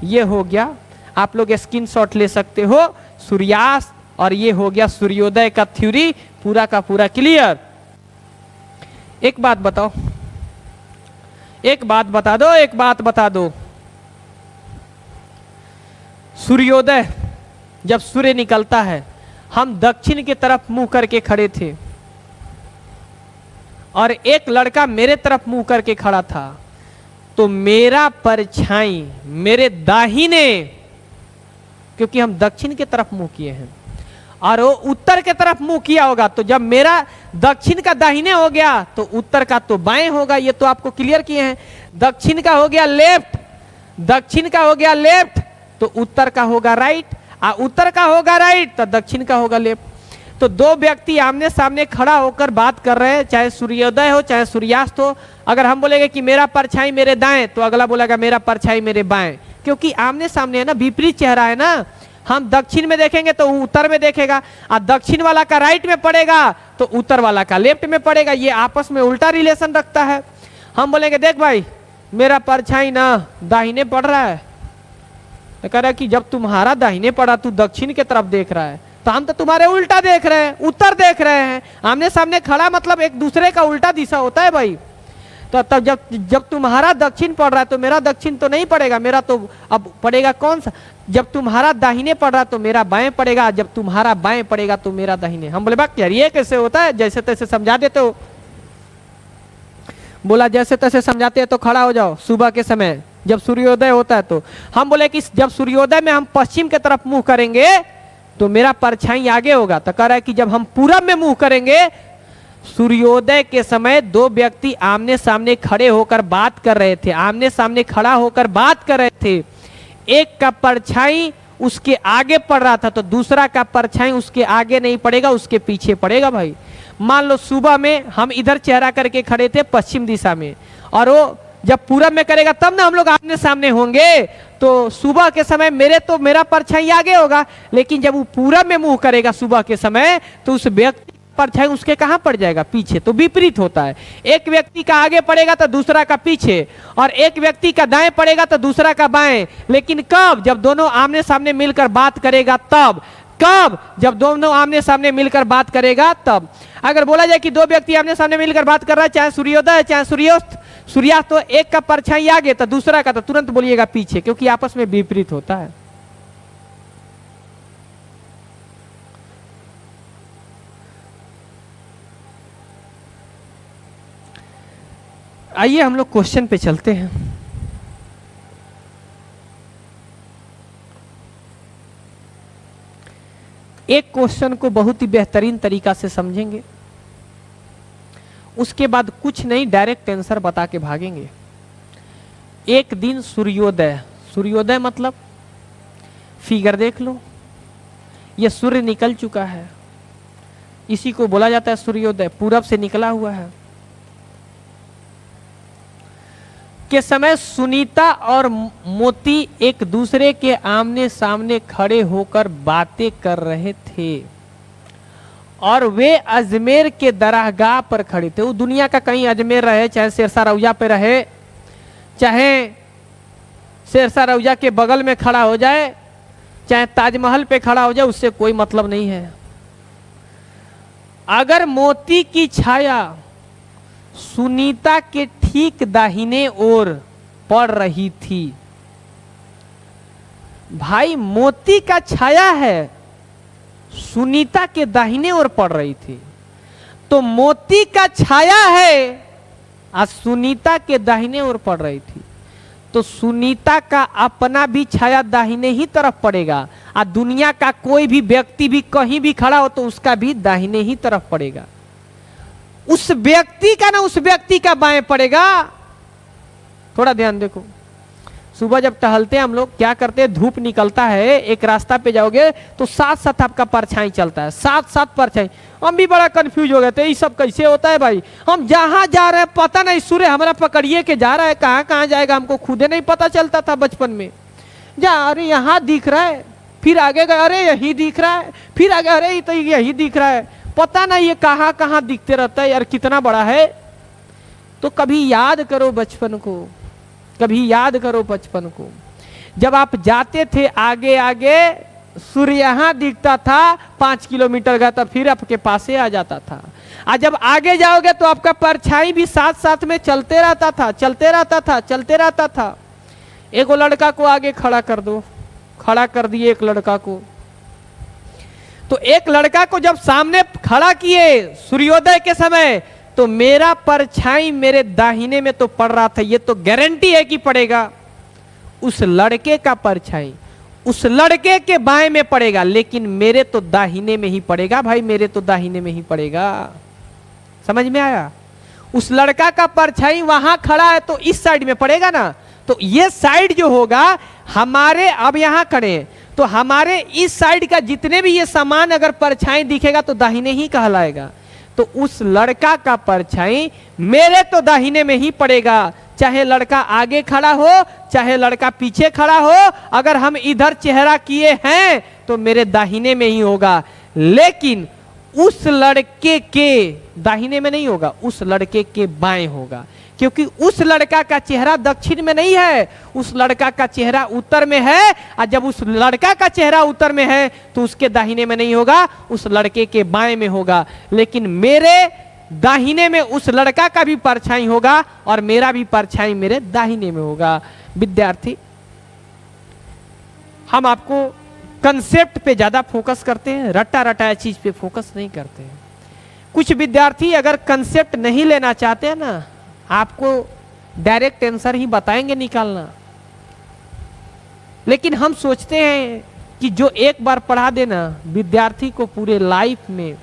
ये हो गया, आप लोग स्क्रीनशॉट ले सकते हो, सूर्यास्त, और ये हो गया सूर्योदय का थ्योरी पूरा का पूरा क्लियर। एक बात बताओ, एक बात बता दो, एक बात बता दो। सूर्योदय जब सूर्य निकलता है, हम दक्षिण की तरफ मुंह करके खड़े थे और एक लड़का मेरे तरफ मुंह करके खड़ा था, तो मेरा परछाई मेरे दाहिने, क्योंकि हम दक्षिण की तरफ मुंह किए हैं, और वो उत्तर की तरफ मुंह किया होगा, तो जब मेरा दक्षिण का दाहिने हो गया तो उत्तर का तो बाएं होगा। ये तो आपको क्लियर किए हैं। दक्षिण का हो गया लेफ्ट, दक्षिण का हो गया लेफ्ट तो उत्तर का होगा राइट, और उत्तर का होगा राइट तो दक्षिण का होगा लेफ्ट। तो दो व्यक्ति आमने सामने खड़ा होकर बात कर रहे हैं, चाहे सूर्योदय हो चाहे सूर्यास्त हो। अगर हम बोलेंगे कि मेरा परछाई मेरे दाएं, तो अगला बोलेगा मेरा परछाई मेरे बाएं, क्योंकि आमने सामने है ना, विपरीत चेहरा है ना। हम दक्षिण में देखेंगे तो उत्तर में देखेगा, और दक्षिण वाला का राइट में पड़ेगा तो उत्तर वाला का लेफ्ट में पड़ेगा। ये आपस में उल्टा रिलेशन रखता है। हम बोलेंगे देख भाई मेरा परछाई ना दाहिने पड़ रहा है, तो कह रहा है कि जब तुम्हारा दाहिने पड़ा तू दक्षिण की तरफ देख रहा है, तो हम तो तुम्हारे उल्टा देख रहे हैं, उत्तर देख रहे हैं। आमने सामने खड़ा मतलब एक दूसरे का उल्टा दिशा होता है भाई। तो तब जब तुम्हारा दक्षिण पड़ रहा है तो मेरा दक्षिण तो नहीं पड़ेगा, मेरा तो अब पड़ेगा कौन सा। जब तुम्हारा दाहिने पड़ रहा तो मेरा बाएं पड़ेगा, जब तुम्हारा बाएं पड़ेगा तो मेरा दाहिने। हम बोले बात यार ये कैसे होता है, जैसे तैसे समझा देते हो। बोला जैसे तैसे समझाते हैं तो खड़ा हो जाओ सुबह के समय जब सूर्योदय होता है। तो हम बोले कि जब सूर्योदय में हम पश्चिम की तरफ मुंह करेंगे तो मेरा परछाई आगे होगा। तो कह रहा है कि जब हम पूरब में मुंह करेंगे, सूर्योदय के समय दो व्यक्ति आमने सामने खड़े होकर बात कर रहे थे, आमने सामने खड़ा होकर बात कर रहे थे। एक का परछाई उसके आगे पड़ रहा था तो दूसरा का परछाई उसके आगे नहीं पड़ेगा, उसके पीछे पड़ेगा भाई। मान लो सुबह में हम इधर चेहरा करके खड़े थे पश्चिम दिशा में, और वो जब पूरब में करेगा तब ना हम लोग आमने सामने होंगे। तो सुबह के समय मेरा परछाई आगे होगा, लेकिन जब वो पूरब में मुंह करेगा सुबह के समय तो उस व्यक्ति परछाई उसके कहां पड़ जाएगा, पीछे। तो विपरीत होता है, एक व्यक्ति का आगे पड़ेगा तो दूसरा का पीछे, और एक व्यक्ति का दाएं पड़ेगा तो दूसरा का बाएं। लेकिन कब, जब दोनों आमने सामने मिलकर बात करेगा तब। कब, जब दोनों आमने सामने मिलकर बात करेगा तब। अगर बोला जाए कि दो व्यक्ति आमने सामने मिलकर बात कर रहा है, चाहे सूर्योदय है चाहे सूर्यास्त, तो एक का परछाई आगे तो दूसरा का तो तुरंत बोलिएगा पीछे, क्योंकि आपस में विपरीत होता है। आइए हम लोग क्वेश्चन पे चलते हैं। एक क्वेश्चन को बहुत ही बेहतरीन तरीका से समझेंगे, उसके बाद कुछ नहीं डायरेक्ट आंसर बता के भागेंगे। एक दिन सूर्योदय, सूर्योदय मतलब फिगर देख लो, ये सूर्य निकल चुका है, इसी को बोला जाता है सूर्योदय, पूरब से निकला हुआ है। के समय सुनीता और मोती एक दूसरे के आमने सामने खड़े होकर बातें कर रहे थे, और वे अजमेर के दरगाह पर खड़े थे। वो दुनिया का कहीं अजमेर रहे, चाहे शेरशाह रौजा पे रहे, चाहे शेरशाह रौजा के बगल में खड़ा हो जाए, चाहे ताजमहल पे खड़ा हो जाए, उससे कोई मतलब नहीं है। अगर मोती की छाया सुनीता के ठीक दाहिने ओर पड़ रही थी, भाई मोती का छाया है सुनीता के दाहिने ओर पड़ रही थी, तो मोती का छाया है आज सुनीता के दाहिने ओर पड़ रही थी, तो सुनीता का अपना भी छाया दाहिने ही तरफ पड़ेगा, और दुनिया का कोई भी व्यक्ति भी कहीं भी खड़ा हो तो उसका भी दाहिने ही तरफ पड़ेगा। उस व्यक्ति का ना उस व्यक्ति का बाएं पड़ेगा। थोड़ा ध्यान देखो, सुबह जब टहलते हैं हम लोग क्या करते हैं, धूप निकलता है, एक रास्ता पे जाओगे तो साथ साथ आपका परछाई चलता है, साथ साथ परछाई। हम भी बड़ा कंफ्यूज हो गए थे, ये सब कैसे होता है भाई। हम जहां जा रहे हैं पता नहीं, सूर्य हमारा पकड़िए के जा रहा है, कहां कहां जाएगा हमको खुदे नहीं पता चलता था बचपन में। जा अरे यहाँ दिख रहा है, फिर आगे गए अरे यही दिख रहा है, फिर आगे अरे ये तो यही दिख रहा है, पता नहीं ये कहां कहां दिखते रहता है यार, कितना बड़ा है। तो कभी याद करो बचपन को, कभी याद करो बचपन को, जब आप जाते थे आगे आगे सूर्य यहां दिखता था, 5 किलोमीटर गया तो फिर आपके पासे आ जाता था। और जब आगे जाओगे तो आपका परछाई भी साथ साथ में चलते रहता था, चलते रहता था, चलते रहता था। एक लड़का को आगे खड़ा कर दो, खड़ा कर दिए एक लड़का को, तो एक लड़का को जब सामने खड़ा किए सूर्योदय के समय, तो मेरा परछाई मेरे दाहिने में तो पड़ रहा था, ये तो गारंटी है कि पड़ेगा। उस लड़के का परछाई उस लड़के के बाएं में पड़ेगा, लेकिन मेरे तो दाहिने में ही पड़ेगा भाई, मेरे तो दाहिने में ही पड़ेगा। समझ में आया? उस लड़का का परछाई वहां खड़ा है तो इस साइड में पड़ेगा ना, तो ये साइड जो होगा हमारे, अब यहां खड़े हैं तो हमारे इस साइड का जितने भी ये सामान अगर परछाई दिखेगा तो दाहिने ही कहलाएगा। तो उस लड़का का परछाई मेरे तो दाहिने में ही पड़ेगा, चाहे लड़का आगे खड़ा हो चाहे लड़का पीछे खड़ा हो। अगर हम इधर चेहरा किए हैं तो मेरे दाहिने में ही होगा, लेकिन उस लड़के के दाहिने में नहीं होगा, उस लड़के के बाएं होगा, क्योंकि उस लड़का का चेहरा दक्षिण में नहीं है, उस लड़का का चेहरा उत्तर में है। और जब उस लड़का का चेहरा उत्तर में है तो उसके दाहिने में नहीं होगा, उस लड़के के बाएं में होगा। लेकिन मेरे दाहिने में उस लड़का का भी परछाई होगा और मेरा भी परछाई मेरे दाहिने में होगा। विद्यार्थी, हम आपको कंसेप्ट पे ज्यादा फोकस करते हैं, रटा रटाया चीज पे फोकस नहीं करते हैं। कुछ विद्यार्थी अगर कंसेप्ट नहीं लेना चाहते हैं ना, आपको डायरेक्ट आंसर ही बताएंगे निकालना, लेकिन हम सोचते हैं कि जो एक बार पढ़ा देना विद्यार्थी को पूरे लाइफ में,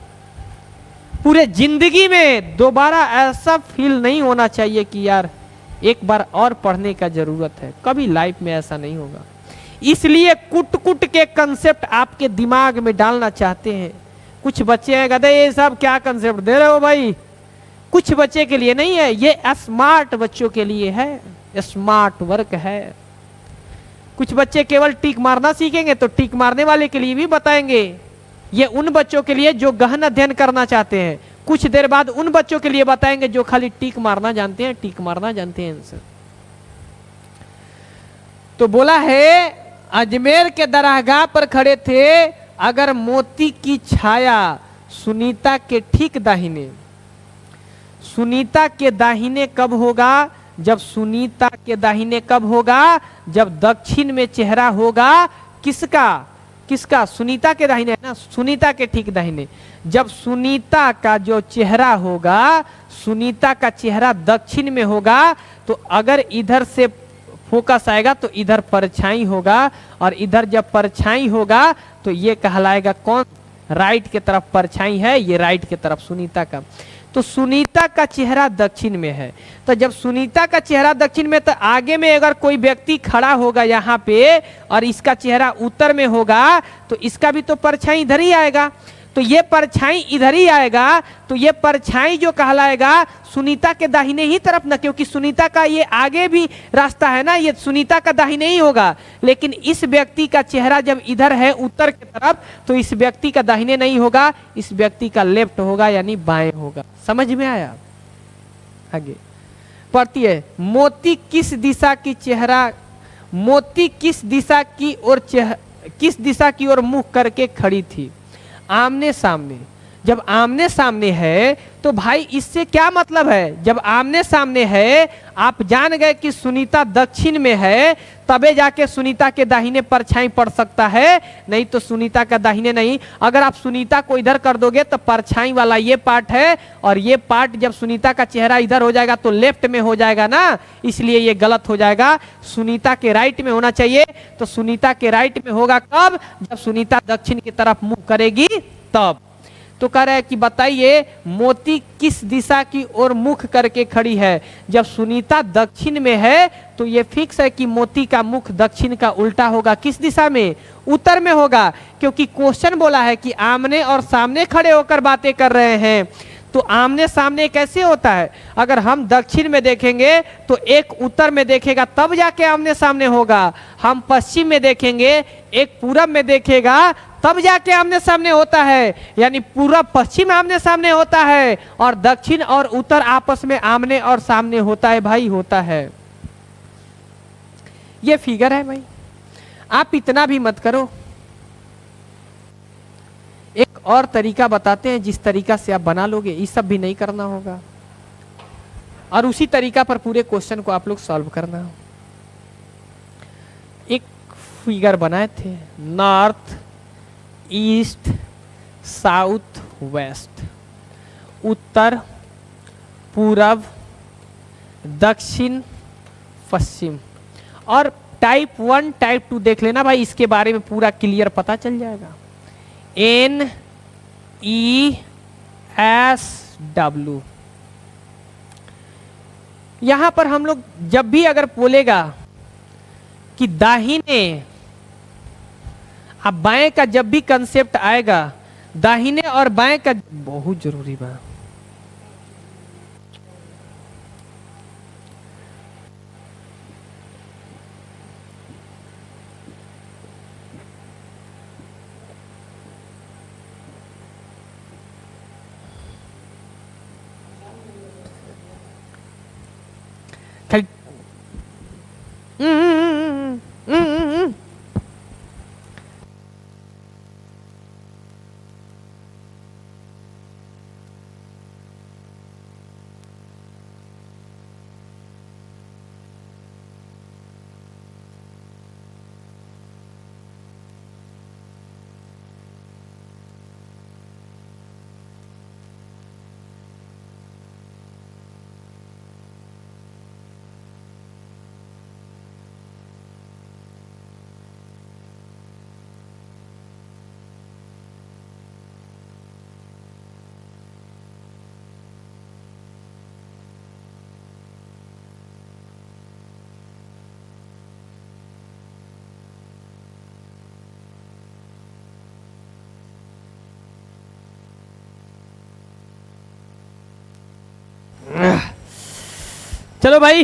पूरे जिंदगी में दोबारा ऐसा फील नहीं होना चाहिए कि यार एक बार और पढ़ने का जरूरत है। कभी लाइफ में ऐसा नहीं होगा। इसलिए कुट कुट के कंसेप्ट आपके दिमाग में डालना चाहते हैं। कुछ बच्चे हैं कहते ये सब क्या कंसेप्ट दे रहे हो भाई, कुछ बच्चे के लिए नहीं है, ये स्मार्ट बच्चों के लिए है, स्मार्ट वर्क है। कुछ बच्चे केवल टिक मारना सीखेंगे तो टिक मारने वाले के लिए भी बताएंगे। ये उन बच्चों के लिए जो गहन अध्ययन करना चाहते हैं। कुछ देर बाद उन बच्चों के लिए बताएंगे जो खाली टिक मारना जानते हैं, टिक मारना जानते हैं आंसर। तो बोला है अजमेर के दरगाह पर खड़े थे, अगर मोती की छाया सुनीता के ठीक दाहिने, सुनीता के दाहिने कब होगा? जब सुनीता के दाहिने कब होगा? जब दक्षिण में चेहरा होगा किसका? किसका? सुनीता के दाहिने है ना, सुनीता के ठीक दाहिने। जब सुनीता का जो चेहरा होगा, सुनीता का चेहरा दक्षिण में होगा, तो अगर इधर से फोकस आएगा तो इधर परछाई होगा, और इधर जब परछाई होगा तो ये कहलाएगा कौन? राइट के तरफ परछाई है, ये राइट के तरफ सुनीता का। तो सुनीता का चेहरा दक्षिण में है, तो जब सुनीता का चेहरा दक्षिण में, तो आगे में अगर कोई व्यक्ति खड़ा होगा यहाँ पे और इसका चेहरा उत्तर में होगा, तो इसका भी तो परछाई इधर ही आएगा। तो ये परछाई इधर ही आएगा, तो ये परछाई जो कहलाएगा सुनीता के दाहिने ही तरफ ना, क्योंकि सुनीता का ये आगे भी रास्ता है ना, ये सुनीता का दाहिने ही होगा। लेकिन इस व्यक्ति का चेहरा जब इधर है उत्तर की तरफ, तो इस व्यक्ति का दाहिने नहीं होगा, इस व्यक्ति का लेफ्ट होगा, यानी बाएं होगा। समझ में आया? आगे पढ़ती है, मोती किस दिशा की चेहरा, मोती किस दिशा की ओर किस दिशा की ओर मुख करके खड़ी थी? आमने सामने। जब आमने सामने है तो भाई इससे क्या मतलब है? जब आमने सामने है, आप जान गए कि सुनीता दक्षिण में है, तबे जाके सुनीता के दाहिने परछाई पड़ सकता है, नहीं तो सुनीता का दाहिने नहीं। अगर आप सुनीता को इधर कर दोगे तो परछाई वाला ये पार्ट है, और ये पार्ट जब सुनीता का चेहरा इधर हो जाएगा तो लेफ्ट में हो जाएगा ना, इसलिए ये गलत हो जाएगा। सुनीता के राइट में होना चाहिए। तो सुनीता के राइट में होगा कब? जब सुनीता दक्षिण की तरफ मुंह करेगी तब। तो कह रहा है कि बताइए मोती किस दिशा की ओर मुख करके खड़ी है? जब सुनीता दक्षिण में है तो ये फिक्स है कि मोती का मुख दक्षिण का उल्टा होगा। किस दिशा में? उत्तर में होगा, क्योंकि क्वेश्चन बोला है कि आमने और सामने खड़े होकर बातें कर रहे हैं। तो आमने सामने कैसे होता है? अगर हम दक्षिण में देखेंगे तो एक उत्तर में देखेगा तब जाके आमने सामने होगा। हम पश्चिम में देखेंगे, एक पूरब में देखेगा, तब जाके आमने सामने होता है। यानी पूरब पश्चिम आमने सामने होता है, और दक्षिण और उत्तर आपस में आमने और सामने होता है भाई, होता है। ये फिगर है भाई, आप इतना भी मत करो। एक और तरीका बताते हैं जिस तरीका से आप बना लोगे, ये सब भी नहीं करना होगा, और उसी तरीका पर पूरे क्वेश्चन को आप लोग सॉल्व करना हो। एक फिगर बनाए थे, नॉर्थ, ईस्ट, साउथ वेस्ट, उत्तर, पूरब, दक्षिण, पश्चिम। और टाइप 1 टाइप 2 देख लेना भाई, इसके बारे में पूरा क्लियर पता चल जाएगा। NESW, यहां पर हम लोग जब भी अगर बोलेगा कि दाहिने, अब बाएं का जब भी कंसेप्ट आएगा, दाहिने और बाएं का बहुत जरूरी बा। चलो भाई,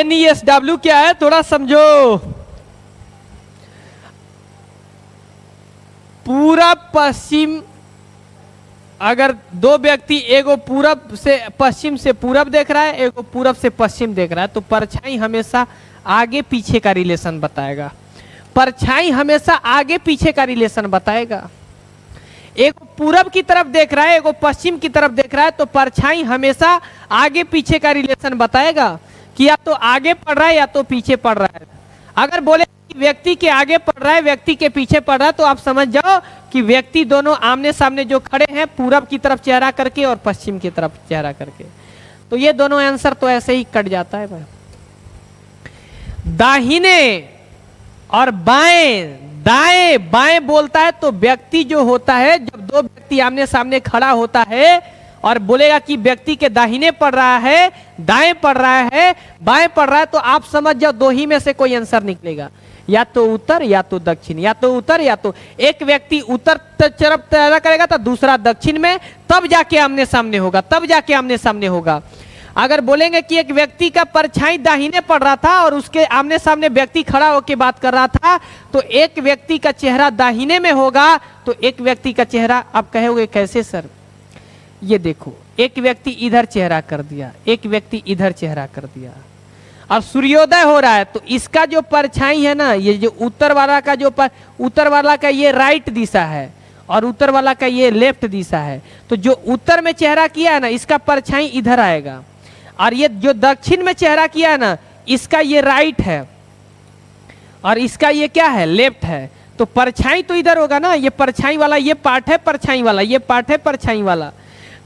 NESW क्या है थोड़ा समझो। पूरब पश्चिम, अगर दो व्यक्ति, एगो पूरब से पश्चिम से पूरब देख रहा है, एगो पूरब से पश्चिम देख रहा है, तो परछाई हमेशा आगे पीछे का रिलेशन बताएगा। परछाई हमेशा आगे पीछे का रिलेशन बताएगा। एक पूरब की तरफ देख रहा है, एगो पश्चिम की तरफ देख रहा है, तो परछाई हमेशा आगे पीछे का रिलेशन बताएगा कि या तो आगे पड़ रहा है या तो पीछे पड़ रहा है। अगर बोले कि व्यक्ति के आगे पड़ रहा है, व्यक्ति के पीछे पड़ रहा है, तो आप समझ जाओ कि व्यक्ति दोनों आमने सामने जो खड़े हैं, पूरब की तरफ चेहरा करके और पश्चिम की तरफ चेहरा करके, तो ये दोनों आंसर तो ऐसे ही कट जाता है भाई। दाहिने और बाएं, दाएं बाएं बोलता है तो व्यक्ति जो होता है, जब दो व्यक्ति आमने सामने खड़ा होता है और बोलेगा कि व्यक्ति के दाहिने पड़ रहा है, दाएं पड़ रहा है, बाएं पड़ रहा है, तो आप समझ जाओ दो ही में से कोई आंसर निकलेगा, या तो उत्तर या तो दक्षिण, या तो उत्तर या तो। एक व्यक्ति उत्तर तरफ चेहरा करेगा तो दूसरा दक्षिण में, तब जाके आमने सामने होगा, तब जाके आमने सामने होगा। अगर बोलेंगे कि एक व्यक्ति का परछाई दाहिने पड़ रहा था और उसके आमने सामने व्यक्ति खड़ा होकर बात कर रहा था, तो एक व्यक्ति का चेहरा दाहिने में होगा, तो एक व्यक्ति का चेहरा, आप कहोगे कैसे सर? ये देखो, एक व्यक्ति इधर चेहरा कर दिया, एक व्यक्ति इधर चेहरा कर दिया, और सूर्योदय हो रहा है, तो इसका जो परछाई है ना, ये जो उत्तर वाला का जो उत्तर वाला का ये राइट दिशा है और उत्तर वाला का ये लेफ्ट दिशा है, तो जो उत्तर में चेहरा किया है ना, इसका परछाई इधर आएगा, और ये जो दक्षिण में चेहरा किया है ना, इसका ये राइट है और इसका ये क्या है, लेफ्ट है, तो परछाई तो इधर होगा ना। ये परछाई वाला ये पार्ट है, परछाई वाला ये पार्ट है, परछाई वाला।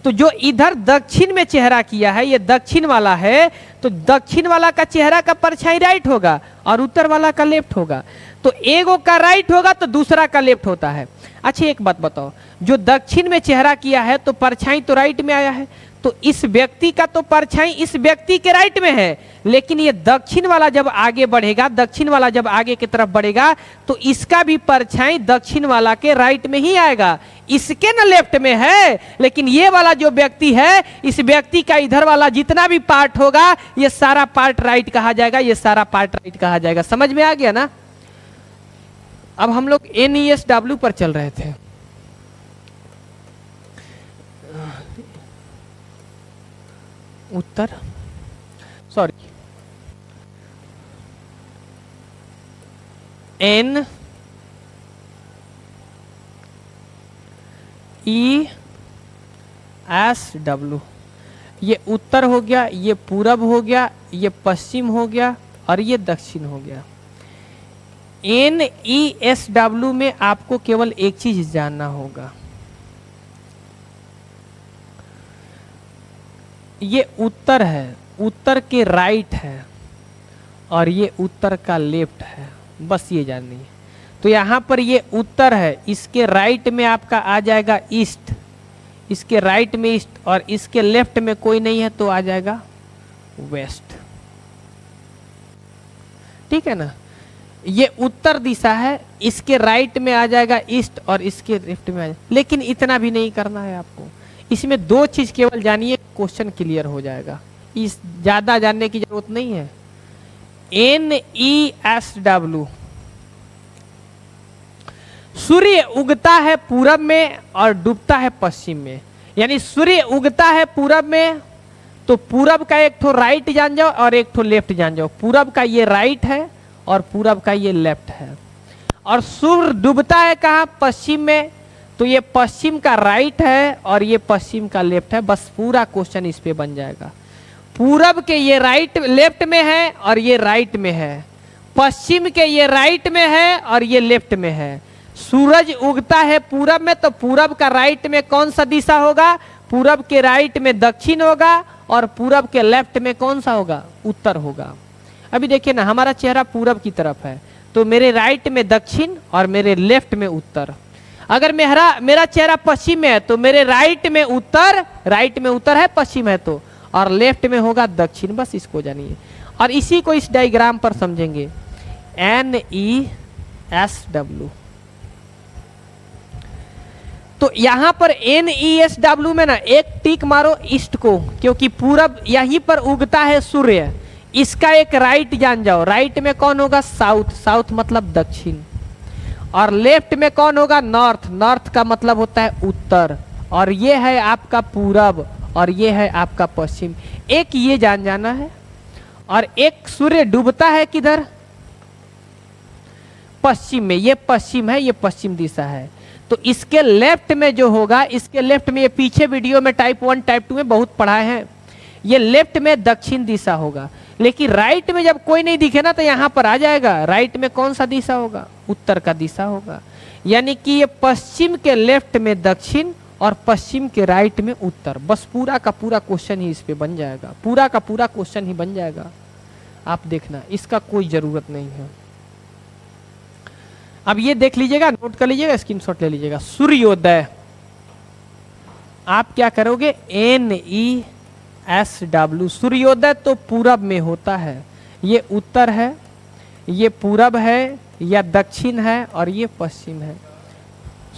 तो जो इधर दक्षिण में चेहरा किया है, ये दक्षिण वाला है, तो दक्षिण वाला का चेहरा का परछाई राइट होगा और उत्तर वाला का लेफ्ट होगा। तो एगो का राइट होगा तो दूसरा का लेफ्ट होता है। अच्छा एक बात बताओ, जो दक्षिण में चेहरा किया है तो परछाई तो राइट में आया है, तो इस व्यक्ति का तो परछाई इस व्यक्ति के राइट में है, लेकिन ये दक्षिण वाला जब आगे बढ़ेगा, दक्षिण वाला जब आगे की तरफ बढ़ेगा, तो इसका भी परछाई दक्षिण वाला के राइट में ही आएगा, इसके न लेफ्ट में है। लेकिन ये वाला जो व्यक्ति है, इस व्यक्ति का इधर वाला जितना भी पार्ट होगा, ये सारा पार्ट राइट कहा जाएगा, ये सारा पार्ट राइट कहा जाएगा। समझ में आ गया ना? अब हम लोग NESW पर चल रहे थे। उत्तर, सॉरी, NESW, ये उत्तर हो गया, ये पूरब हो गया, ये पश्चिम हो गया और ये दक्षिण हो गया। NESW में आपको केवल एक चीज जानना होगा, ये उत्तर है, उत्तर के राइट है और ये उत्तर का लेफ्ट है, बस ये जाननी है। तो यहाँ पर ये उत्तर है, इसके राइट में आपका आ जाएगा ईस्ट, इसके राइट में ईस्ट, और इसके लेफ्ट में कोई नहीं है तो आ जाएगा वेस्ट। ठीक है ना, ये उत्तर दिशा है, इसके राइट में आ जाएगा ईस्ट और इसके लेफ्ट में आ जाएगा। लेकिन इतना भी नहीं करना है आपको, इसमें दो चीज केवल जानिए, क्वेश्चन क्लियर हो जाएगा, इस ज्यादा जानने की जरूरत नहीं है। NESW, सूर्य उगता है पूरब में और डूबता है पश्चिम में, यानी सूर्य उगता है पूरब में तो पूरब का एक ठो राइट जान जाओ और एक ठो लेफ्ट जान जाओ, पूरब का ये राइट है और पूरब का ये लेफ्ट है। और सूर्य डूबता है कहाँ, पश्चिम में, तो ये पश्चिम का राइट है और ये पश्चिम का लेफ्ट है, बस पूरा क्वेश्चन इस पे बन जाएगा। पूरब के ये राइट लेफ्ट में है और ये राइट में है, पश्चिम के ये राइट में है और ये लेफ्ट में है। सूरज उगता है पूरब में तो पूरब का राइट में कौन सा दिशा होगा, पूरब के राइट में दक्षिण होगा और पूरब के लेफ्ट में कौन सा होगा, उत्तर होगा। अभी देखिए ना, हमारा चेहरा पूरब की तरफ है तो मेरे राइट में दक्षिण और मेरे लेफ्ट में उत्तर। अगर मेरा चेहरा पश्चिम में है तो मेरे राइट में उत्तर है, पश्चिम है तो, और लेफ्ट में होगा दक्षिण, बस इसको जानिए। और इसी को इस डायग्राम पर समझेंगे, NESW। तो यहां पर NESW में ना एक टिक मारो ईस्ट को, क्योंकि पूरब यहीं पर उगता है सूर्य, इसका एक राइट जान जाओ, राइट में कौन होगा, साउथ, साउथ मतलब दक्षिण, और लेफ्ट में कौन होगा, नॉर्थ, नॉर्थ का मतलब होता है उत्तर, और ये है आपका पूरब और ये है आपका पश्चिम। एक ये जान जाना है, और एक सूर्य डूबता है किधर, पश्चिम में, ये पश्चिम है, ये पश्चिम दिशा है। तो इसके लेफ्ट में जो होगा, इसके लेफ्ट में, ये पीछे वीडियो में टाइप 1 टाइप 2 में बहुत पढ़ाए हैं, ये लेफ्ट में दक्षिण दिशा होगा। लेकिन राइट में जब कोई नहीं दिखे ना तो यहां पर आ जाएगा, राइट में कौन सा दिशा होगा, उत्तर का दिशा होगा। यानी कि ये पश्चिम के लेफ्ट में दक्षिण और पश्चिम के राइट में उत्तर, बस पूरा का पूरा क्वेश्चन ही इस पे बन जाएगा, पूरा का पूरा क्वेश्चन ही बन जाएगा। आप देखना, इसका कोई जरूरत नहीं है। अब ये देख लीजिएगा, नोट कर लीजिएगा, स्क्रीनशॉट ले लीजिएगा। सूर्योदय आप क्या करोगे, NESW, सूर्योदय तो पूरब में होता है, ये उत्तर है, ये पूरब है या दक्षिण है और ये पश्चिम है।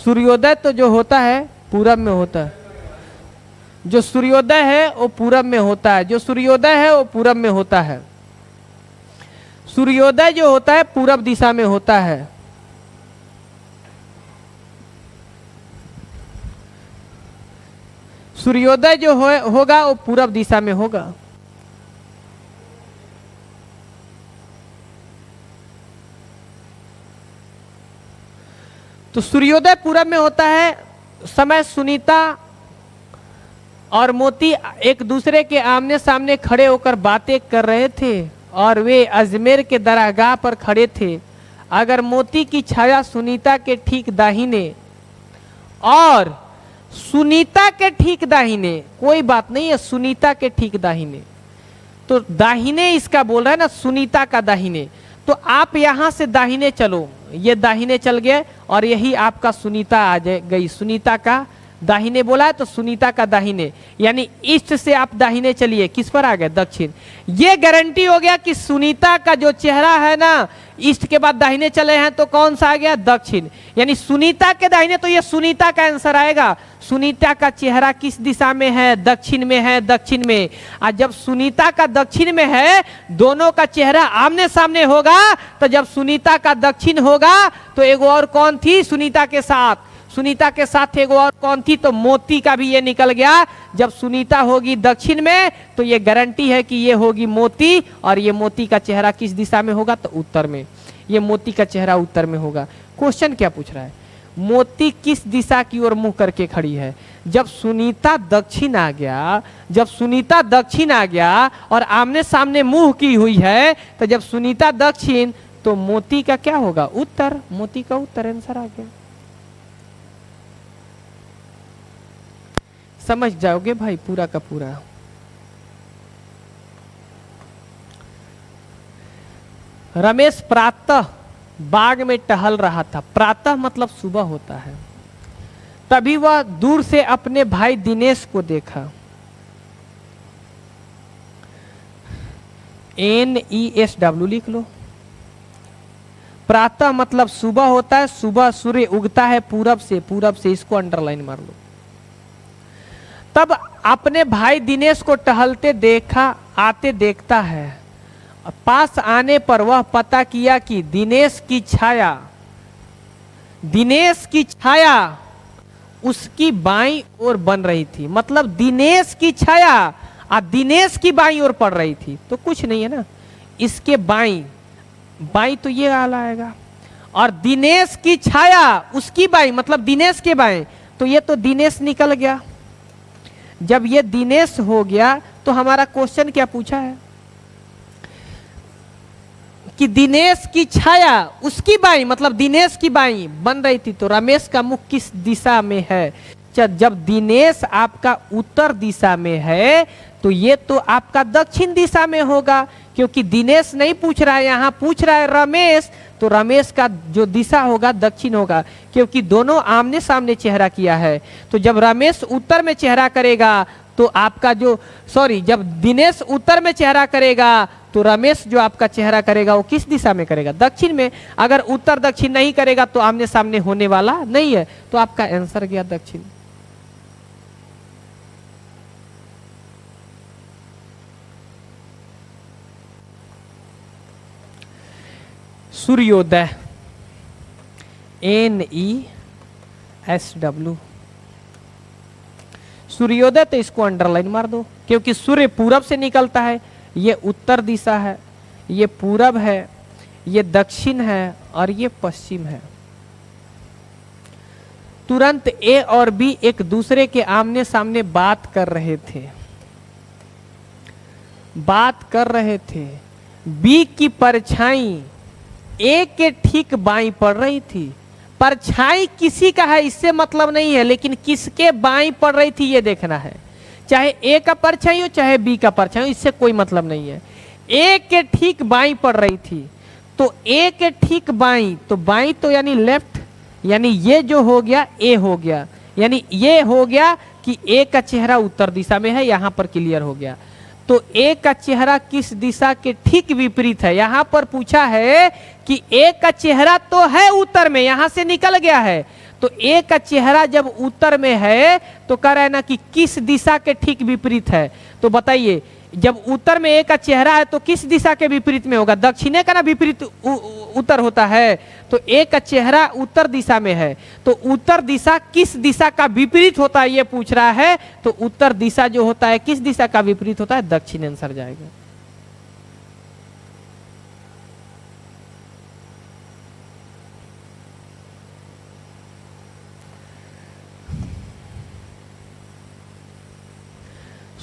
सूर्योदय तो जो होता है पूरब में होता है, जो सूर्योदय है वो पूरब में होता है, जो सूर्योदय है वो पूरब में होता है। सूर्योदय जो होता है पूरब दिशा में होता है, सूर्योदय जो होगा वो पूरब दिशा में होगा। तो सूर्योदय पूरब में होता है। समय सुनीता और मोती एक दूसरे के आमने सामने खड़े होकर बातें कर रहे थे और वे अजमेर के दरगाह पर खड़े थे। अगर मोती की छाया सुनीता के ठीक दाहिने और सुनीता के ठीक दाहिने, कोई बात नहीं है, सुनीता के ठीक दाहिने, तो दाहिने इसका बोल रहा है ना, सुनीता का दाहिने, तो आप यहां से दाहिने चलो, ये दाहिने चल गए और यही आपका सुनीता आ गई। सुनीता का दाहिने बोला है तो सुनीता का दाहिने, यानी ईस्ट से आप दाहिने चलिए, किस पर आ गए, दक्षिण। ये गारंटी हो गया कि सुनीता का जो चेहरा है ना, ईस्ट के बाद दाहिने चले हैं तो कौन सा आ गया, दक्षिण। यानी सुनीता के दाहिने, तो ये सुनीता का आंसर आएगा। सुनीता का चेहरा किस दिशा में है, दक्षिण में है, दक्षिण में। और जब सुनीता का दक्षिण में है, दोनों का चेहरा आमने सामने होगा, तो जब सुनीता का दक्षिण होगा तो एगो और कौन थी सुनीता के साथ, सुनीता के साथ एगो और कौन थी, तो मोती का भी ये निकल गया। जब सुनीता होगी दक्षिण में तो ये गारंटी है कि ये होगी मोती, और ये मोती का चेहरा किस दिशा में होगा, तो उत्तर में। ये मोती का चेहरा उत्तर में होगा। क्वेश्चन क्या पूछ रहा है, मोती किस दिशा की ओर मुंह करके खड़ी है। जब सुनीता दक्षिण आ गया, जब सुनीता दक्षिण आ गया और आमने सामने मुंह की हुई है, तो जब सुनीता दक्षिण तो मोती का क्या होगा? उत्तर। मोती का उत्तर आंसर आ गया। समझ जाओगे भाई पूरा का पूरा। रमेश प्रातः बाग में टहल रहा था। प्रातः मतलब सुबह होता है। तभी वह दूर से अपने भाई दिनेश को देखा। NESW लिख लो। प्रातः मतलब सुबह होता है, सुबह सूर्य उगता है पूरब से, इसको अंडरलाइन मार लो। तब अपने भाई दिनेश को टहलते देखा, आते देखता है। पास आने पर वह पता किया कि दिनेश की छाया उसकी बाईं ओर बन रही थी। मतलब दिनेश की छाया दिनेश की बाईं ओर पड़ रही थी, तो कुछ नहीं है ना, इसके बाईं तो ये आला आएगा, और दिनेश की छाया उसकी बाईं मतलब दिनेश के बाईं, तो ये तो दिनेश निकल गया। जब ये दिनेश हो गया तो हमारा क्वेश्चन क्या पूछा है कि दिनेश की छाया उसकी बाईं मतलब दिनेश की बाईं बन रही थी, तो रमेश का मुख किस दिशा में है? जब दिनेश आपका उत्तर दिशा में है तो ये तो आपका दक्षिण दिशा में होगा, क्योंकि दिनेश नहीं पूछ रहा है, यहाँ पूछ रहा है रमेश, तो रमेश का जो दिशा होगा दक्षिण होगा, क्योंकि दोनों आमने सामने चेहरा किया है। तो जब रमेश उत्तर में चेहरा करेगा तो आपका जब दिनेश उत्तर में चेहरा करेगा तो रमेश जो आपका चेहरा करेगा वो किस दिशा में करेगा? दक्षिण में। अगर उत्तर दक्षिण नहीं करेगा तो आमने सामने होने वाला नहीं है, तो आपका आंसर गया दक्षिण। सूर्योदय NESW। सूर्योदय तो इसको अंडरलाइन मार दो, क्योंकि सूर्य पूरब से निकलता है, ये उत्तर दिशा है, ये पूरब है, ये दक्षिण है और ये पश्चिम है। तुरंत A और B एक दूसरे के आमने सामने बात कर रहे थे। B की परछाई A के ठीक बाईं पड़ रही थी। परछाई किसी का है इससे मतलब नहीं है, लेकिन किसके बाईं पड़ रही थी ये देखना है। चाहे A का परछाई हो चाहे B का परछाई हो, इससे कोई मतलब नहीं है। A के ठीक बाईं पड़ रही थी, तो A के ठीक बाईं, तो बाईं तो यानी लेफ्ट, यानी ये जो हो गया A हो गया, यानी ये हो गया कि A का चेहरा उत्तर दिशा में है, यहां पर क्लियर हो गया। तो A का चेहरा किस दिशा के ठीक विपरीत है? यहां पर पूछा है कि A का चेहरा तो है उत्तर में, यहां से निकल गया है, तो A का चेहरा जब उत्तर में है तो कह रहा है ना कि किस दिशा के ठीक विपरीत है। तो बताइए, जब उत्तर में A का चेहरा है तो किस दिशा के विपरीत में होगा? दक्षिणे का ना विपरीत उत्तर होता है, तो A का चेहरा उत्तर दिशा में है, तो उत्तर दिशा किस दिशा का विपरीत होता है ये पूछ रहा है। तो उत्तर दिशा जो होता है किस दिशा का विपरीत होता है? दक्षिण आंसर जाएगा।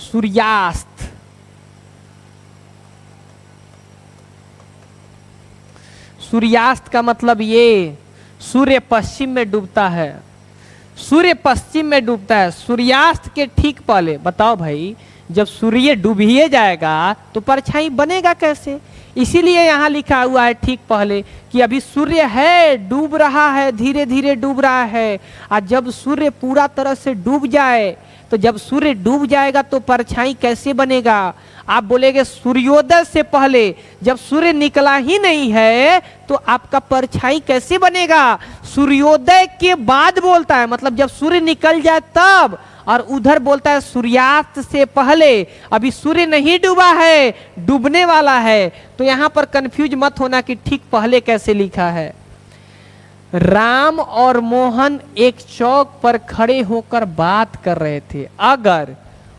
सूर्यास्त। सूर्यास्त का मतलब ये सूर्य पश्चिम में डूबता है, सूर्य पश्चिम में डूबता है। सूर्यास्त के ठीक पहले बताओ भाई, जब सूर्य डूब ही जाएगा तो परछाई बनेगा कैसे? इसीलिए यहाँ लिखा हुआ है ठीक पहले कि अभी सूर्य है, डूब रहा है, धीरे धीरे डूब रहा है, और जब सूर्य पूरा तरह से डूब जाए, तो जब सूर्य डूब जाएगा तो परछाई कैसे बनेगा? आप बोलेंगे सूर्योदय से पहले, जब सूर्य निकला ही नहीं है तो आपका परछाई कैसे बनेगा? सूर्योदय के बाद बोलता है, मतलब जब सूर्य निकल जाए तब, और उधर बोलता है सूर्यास्त से पहले, अभी सूर्य नहीं डूबा है, डूबने वाला है। तो यहां पर कंफ्यूज मत होना कि ठीक पहले कैसे लिखा है। राम और मोहन एक चौक पर खड़े होकर बात कर रहे थे। अगर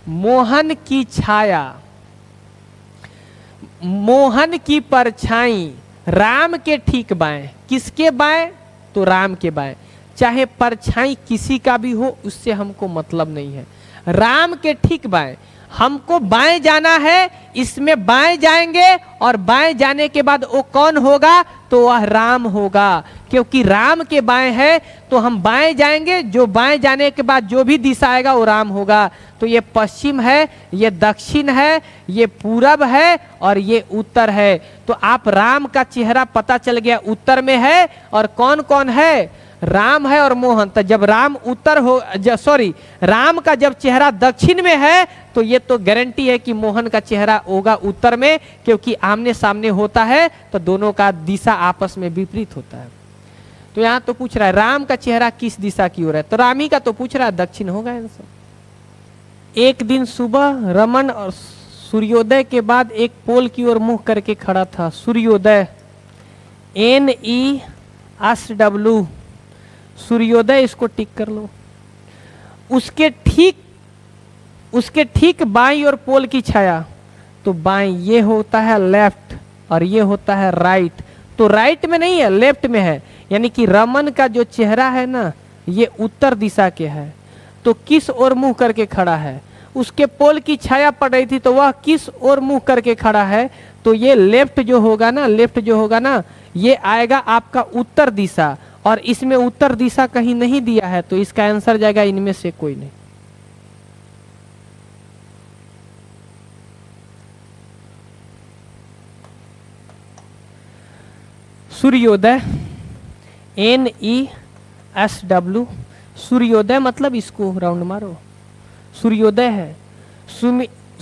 मोहन की छाया, मोहन की परछाई राम के ठीक बाएं, किसके बाएं? तो राम के बाएं। चाहे परछाई किसी का भी हो उससे हमको मतलब नहीं है। राम के ठीक बाएं। हमको बाएं जाना है, इसमें बाएं जाएंगे और बाएं जाने के बाद वो कौन होगा, तो वह राम होगा। क्योंकि राम के बाएं है तो हम बाएं जाएंगे, जो बाएं जाने के बाद जो भी दिशा आएगा वो राम होगा। तो ये पश्चिम है, ये दक्षिण है, ये पूरब है और ये उत्तर है। तो आप राम का चेहरा पता चल गया उत्तर में है, और कौन कौन है, राम है और मोहन। तो जब राम उत्तर हो, राम का जब चेहरा दक्षिण में है तो ये तो गारंटी है कि मोहन का चेहरा होगा उत्तर में, क्योंकि आमने सामने होता है तो दोनों का दिशा आपस में विपरीत होता है। तो यहाँ तो पूछ रहा है राम का चेहरा किस दिशा की ओर है, तो रामी का तो पूछ रहा है दक्षिण होगा आंसर। एक दिन सुबह रमन और सूर्योदय के बाद एक पोल की ओर मुंह करके खड़ा था। सूर्योदय NESW, सूर्योदय, इसको टिक कर लो। उसके ठीक बाईं ओर पोल की छाया, तो बाईं ये होता है लेफ्ट और ये होता है राइट। तो राइट में नहीं है, लेफ्ट में है, यानी कि रमन का जो चेहरा है ना ये उत्तर दिशा के है। तो किस ओर मुंह करके खड़ा है, उसके पोल की छाया पड़ रही थी तो वह किस ओर मुंह करके खड़ा है, तो ये लेफ्ट जो होगा ना, ये आएगा आपका उत्तर दिशा। और इसमें उत्तर दिशा कहीं नहीं दिया है, तो इसका आंसर जाएगा इनमें से कोई नहीं। सूर्योदय NESW, सूर्योदय मतलब इसको राउंड मारो, सूर्योदय है।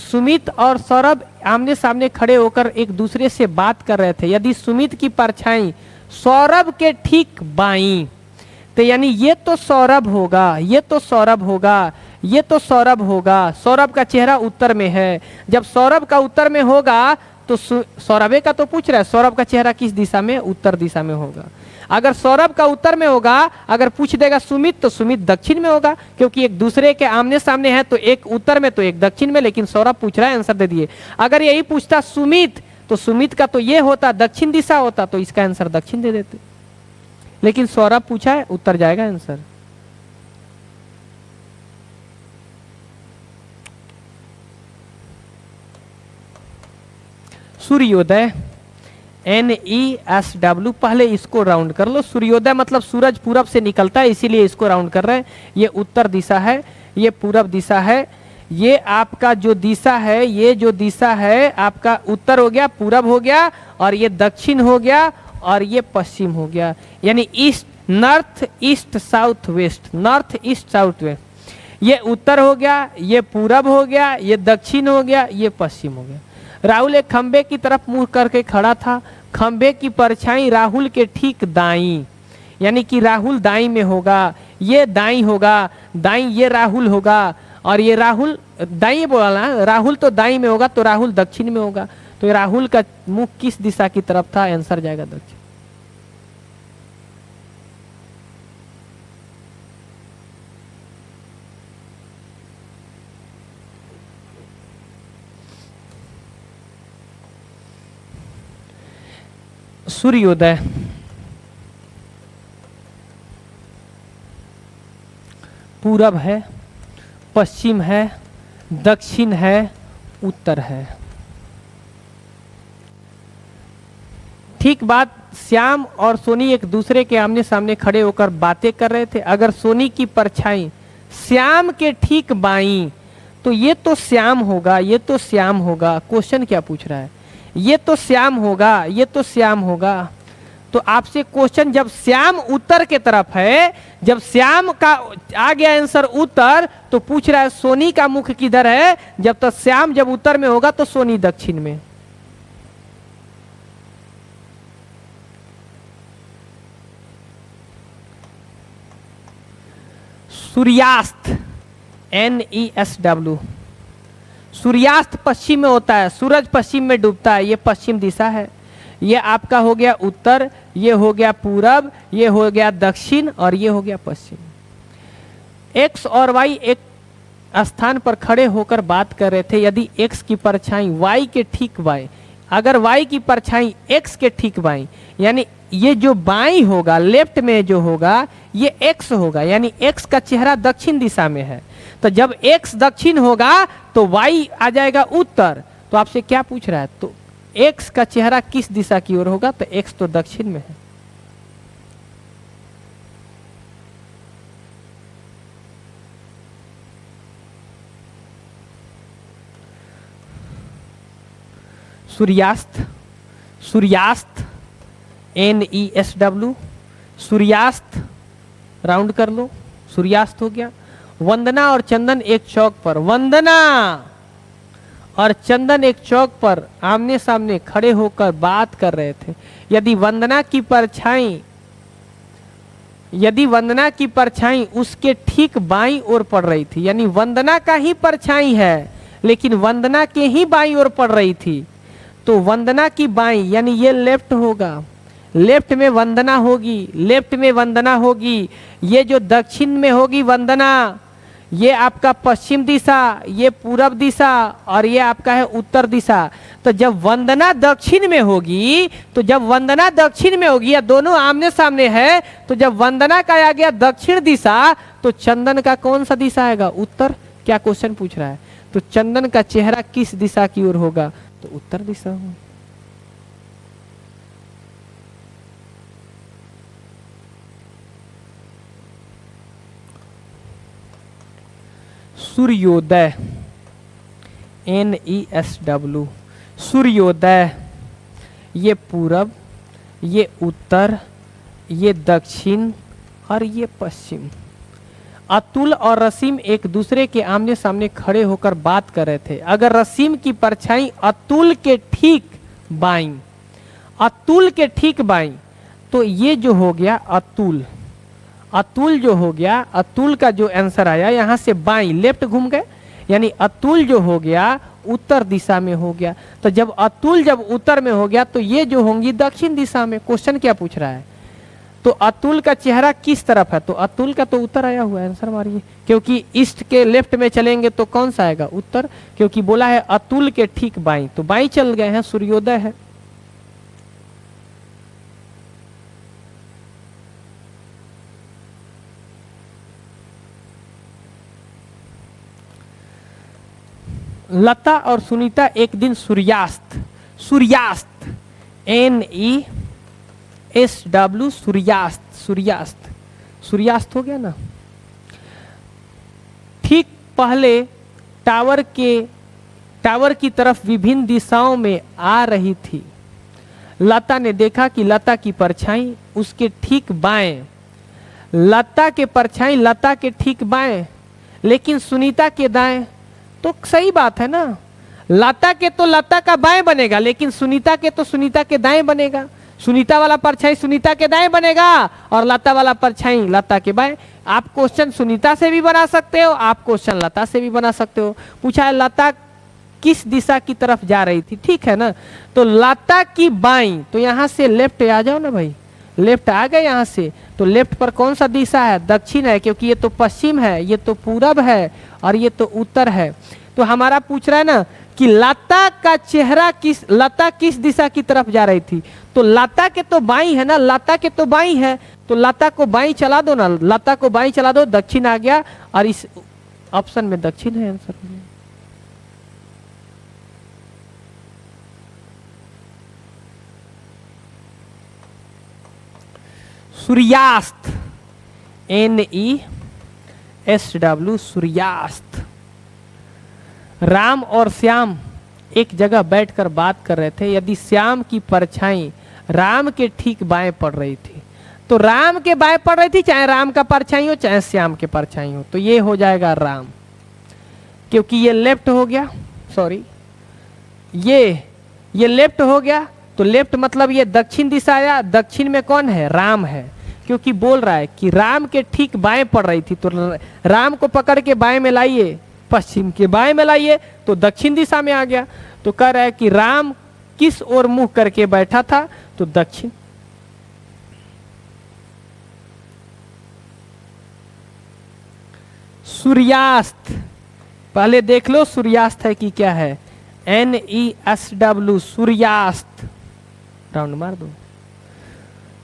सुमित और सौरभ आमने सामने खड़े होकर एक दूसरे से बात कर रहे थे। यदि सुमित की परछाई सौरभ के ठीक बाईं, तो यानी ये तो सौरभ होगा, ये तो सौरभ होगा, ये तो सौरभ होगा। सौरभ का चेहरा उत्तर में है। जब सौरभ का उत्तर में होगा तो सौरभ का तो पूछ रहा है सौरभ का चेहरा किस दिशा में, उत्तर दिशा में होगा। अगर सौरभ का उत्तर में होगा, अगर पूछ देगा सुमित, तो सुमित दक्षिण में होगा, क्योंकि एक दूसरे के आमने सामने है, तो एक उत्तर में तो एक दक्षिण में। लेकिन सौरभ पूछ रहा है, आंसर दे दिए। अगर यही पूछता सुमित, तो सुमित का तो ये होता दक्षिण दिशा होता, तो इसका आंसर दक्षिण दे देते। लेकिन सौरभ पूछा है, उत्तर जाएगा आंसर। सूर्योदय NESW, पहले इसको राउंड कर लो। सूर्योदय मतलब सूरज पूरब से निकलता है, इसीलिए इसको राउंड कर रहे हैं। ये उत्तर दिशा है, ये पूरब दिशा है। ये आपका जो दिशा है, ये जो दिशा है आपका उत्तर हो गया, पूरब हो गया, और ये दक्षिण हो गया, और ये पश्चिम हो गया। यानी east, north east south west, north east south west. ये उत्तर हो गया, ये पूरब हो गया, ये दक्षिण हो गया, ये पश्चिम हो गया। राहुल एक खंबे की तरफ मुंह करके खड़ा था। खंबे की परछाई राहुल के ठीक दाईं, यानी कि राहुल दाईं में होगा, ये दाईं होगा, दाईं ये राहुल होगा, और ये राहुल दाईं बोला, राहुल तो दाईं में होगा, तो राहुल दक्षिण में होगा। तो राहुल का मुख किस दिशा की तरफ था, आंसर जाएगा दक्षिण। सूर्योदय पूरब है, पश्चिम है, दक्षिण है, उत्तर है। ठीक बात। श्याम और सोनी एक दूसरे के आमने सामने खड़े होकर बातें कर रहे थे। अगर सोनी की परछाई श्याम के ठीक बाईं, तो ये तो श्याम होगा, ये तो श्याम होगा। क्वेश्चन क्या पूछ रहा है, ये तो श्याम होगा, ये तो श्याम होगा। तो आपसे क्वेश्चन, जब श्याम उत्तर के तरफ है, जब श्याम का आ गया आंसर उत्तर, तो पूछ रहा है सोनी का मुख किधर है। जब तक श्याम जब उत्तर में होगा तो सोनी दक्षिण में। सूर्यास्त NESW, सूर्यास्त पश्चिम में होता है, सूरज पश्चिम में डूबता है, ये पश्चिम दिशा है। ये आपका हो गया उत्तर, ये हो गया पूरब, ये हो गया दक्षिण, और ये हो गया पश्चिम। एक्स और वाई एक स्थान पर खड़े होकर बात कर रहे थे। यदि एक्स की परछाई वाई के ठीक बाएं, अगर वाई की परछाई एक्स के ठीक बाएं, यानी ये जो बाई होगा लेफ्ट में जो होगा ये एक्स होगा, यानी एक्स का चेहरा दक्षिण दिशा में है। तो जब एक्स दक्षिण होगा तो वाई आ जाएगा उत्तर। तो आपसे क्या पूछ रहा है, तो एक्स का चेहरा किस दिशा की ओर होगा, तो एक्स तो दक्षिण में है। सूर्यास्त, सूर्यास्त NESW, सूर्यास्त राउंड कर लो, सूर्यास्त हो गया। वंदना और चंदन एक चौक पर, वंदना और चंदन एक चौक पर आमने सामने खड़े होकर बात कर रहे थे। यदि वंदना की परछाई उसके ठीक बाईं ओर पड़ रही थी, यानी वंदना का ही परछाई है लेकिन वंदना के ही बाईं ओर पड़ रही थी, तो वंदना की बाईं यानी ये लेफ्ट होगा, लेफ्ट में वंदना होगी, लेफ्ट में वंदना होगी। ये जो दक्षिण में होगी वंदना, ये आपका पश्चिम दिशा, ये पूरब दिशा और ये आपका है उत्तर दिशा। तो जब वंदना दक्षिण में होगी, तो जब वंदना दक्षिण में होगी या दोनों आमने सामने है, तो जब वंदना का आ गया दक्षिण दिशा तो चंदन का कौन सा दिशा आएगा, उत्तर। क्या क्वेश्चन पूछ रहा है, तो चंदन का चेहरा किस दिशा की ओर होगा, तो उत्तर दिशा हो। सूर्योदय NESW, सूर्योदय ये पूरब, ये उत्तर, ये दक्षिण और ये पश्चिम। अतुल और रसीम एक दूसरे के आमने सामने खड़े होकर बात कर रहे थे। अगर रसीम की परछाई अतुल के ठीक बाईं, अतुल के ठीक बाईं, तो ये जो हो गया अतुल, अतुल जो हो गया, अतुल का जो आंसर आया यहाँ से बाईं लेफ्ट घूम गए, यानी अतुल जो हो गया उत्तर दिशा में हो गया। तो जब अतुल जब उत्तर में हो गया तो ये जो होंगी दक्षिण दिशा में। क्वेश्चन क्या पूछ रहा है, तो अतुल का चेहरा किस तरफ है, तो अतुल का तो उत्तर आया हुआ है, आंसर मारिए। क्योंकि ईस्ट के लेफ्ट में चलेंगे तो कौन सा आएगा, उत्तर, क्योंकि बोला है अतुल के ठीक बाईं, तो बाईं चल गए हैं, सूर्योदय है। लता और सुनीता एक दिन सूर्यास्त, सूर्यास्त NESW, सूर्यास्त, सूर्यास्त, सूर्यास्त हो गया ना। ठीक पहले टावर की तरफ विभिन्न दिशाओं में आ रही थी। लता ने देखा कि लता की परछाई उसके ठीक बाएं, लता के परछाई लता के ठीक बाएं, लेकिन सुनीता के दाएं। तो सही बात है ना, लता के तो लता का बाएं बनेगा लेकिन सुनीता के तो सुनीता के दाएं बनेगा। सुनीता वाला परछाई सुनीता के दाएं बनेगा और लता वाला परछाई लता के बाएं। आप क्वेश्चन सुनीता से भी बना सकते हो, आप क्वेश्चन लता से भी बना सकते हो। पूछा है लता किस दिशा की तरफ जा रही थी, ठीक है ना, तो लता की बाईं, तो यहाँ से लेफ्ट आ जाओ ना भाई, लेफ्ट आ गए यहाँ से, तो लेफ्ट पर कौन सा दिशा है, दक्षिण है, क्योंकि ये तो पश्चिम है, ये तो पूरब है और ये तो उत्तर है। तो हमारा पूछ रहा है ना कि लता का चेहरा लता किस दिशा की तरफ जा रही थी, तो लता के तो बाईं है ना, लता के तो बाईं है, तो लता को बाईं चला दो ना, लता को बाईं चला दो, दक्षिण आ गया और इस ऑप्शन में दक्षिण है आंसर। सूर्यास्त NESW, सूर्यास्त। राम और श्याम एक जगह बैठकर बात कर रहे थे। यदि श्याम की परछाई राम के ठीक बाएं पड़ रही थी, तो राम के बाएं पड़ रही थी, चाहे राम का परछाई हो चाहे श्याम के परछाई हो, तो ये हो जाएगा राम, क्योंकि ये लेफ्ट हो गया, सॉरी ये लेफ्ट हो गया, तो लेफ्ट मतलब ये दक्षिण दिशा आया, दक्षिण में कौन है, राम है, क्योंकि बोल रहा है कि राम के ठीक बाएं पड़ रही थी, तो राम को पकड़ के बाएं में लाइए, पश्चिम के बाएं में लाइए, तो दक्षिण दिशा में आ गया। तो कह रहा है कि राम किस ओर मुंह करके बैठा था, तो दक्षिण। सूर्यास्त, पहले देख लो सूर्यास्त है कि क्या है, NESW, सूर्यास्त, राउंड मार दो।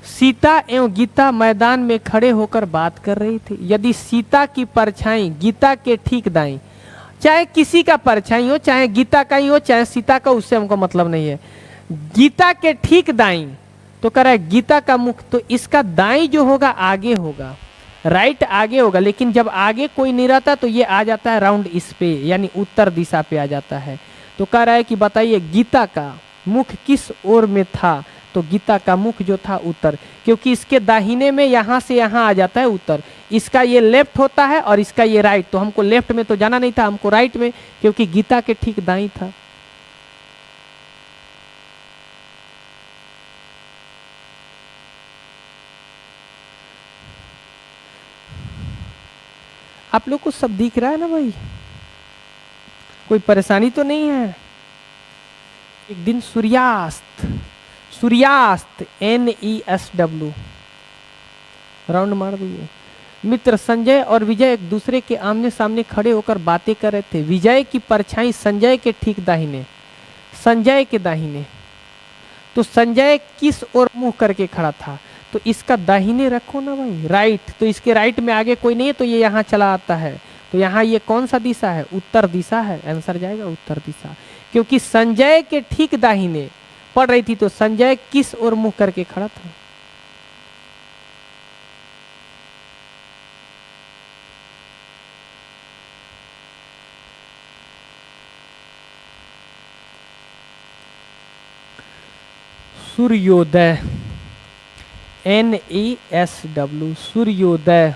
सीता एवं गीता मैदान में खड़े होकर बात कर रही थी। यदि सीता की परछाई गीता के ठीक दाईं, चाहे किसी का परछाई हो, चाहे गीता का ही हो, चाहे सीता का, उससे हमको मतलब नहीं है, गीता के ठीक दाईं, तो कह रहा है गीता का मुख, तो इसका दाईं जो होगा आगे होगा, राइट आगे होगा, लेकिन जब आगे कोई नहीं रहता तो ये आ जाता है राउंड इस पे, यानी उत्तर दिशा पे आ जाता है। तो कह रहा है कि बताइए गीता का मुख किस ओर में था, तो गीता का मुख जो था उत्तर, क्योंकि इसके दाहिने में यहाँ से यहाँ आ जाता है उत्तर, इसका ये लेफ्ट होता है और इसका ये राइट, तो हमको लेफ्ट में तो जाना नहीं था, हमको राइट में, क्योंकि गीता के ठीक दाईं था। आप लोग को सब दिख रहा है ना भाई, कोई परेशानी तो नहीं है। एक दिन सूर्यास्त, सूर्यास्त NESW राउंड मार दिए। मित्र संजय और विजय एक दूसरे के आमने सामने खड़े होकर बातें कर रहे थे। विजय की परछाई संजय के ठीक दाहिने, संजय के दाहिने, तो संजय किस ओर मुंह करके खड़ा था, तो इसका दाहिने रखो ना भाई, राइट, तो इसके राइट में आगे कोई नहीं है, तो ये यहाँ चला आता है, तो यहाँ ये कौन सा दिशा है, उत्तर दिशा है, आंसर जाएगा उत्तर दिशा, क्योंकि संजय के ठीक दाहिने पड़ रही थी, तो संजय किस ओर मुंह करके खड़ा था। सूर्योदय NESW सूर्योदय।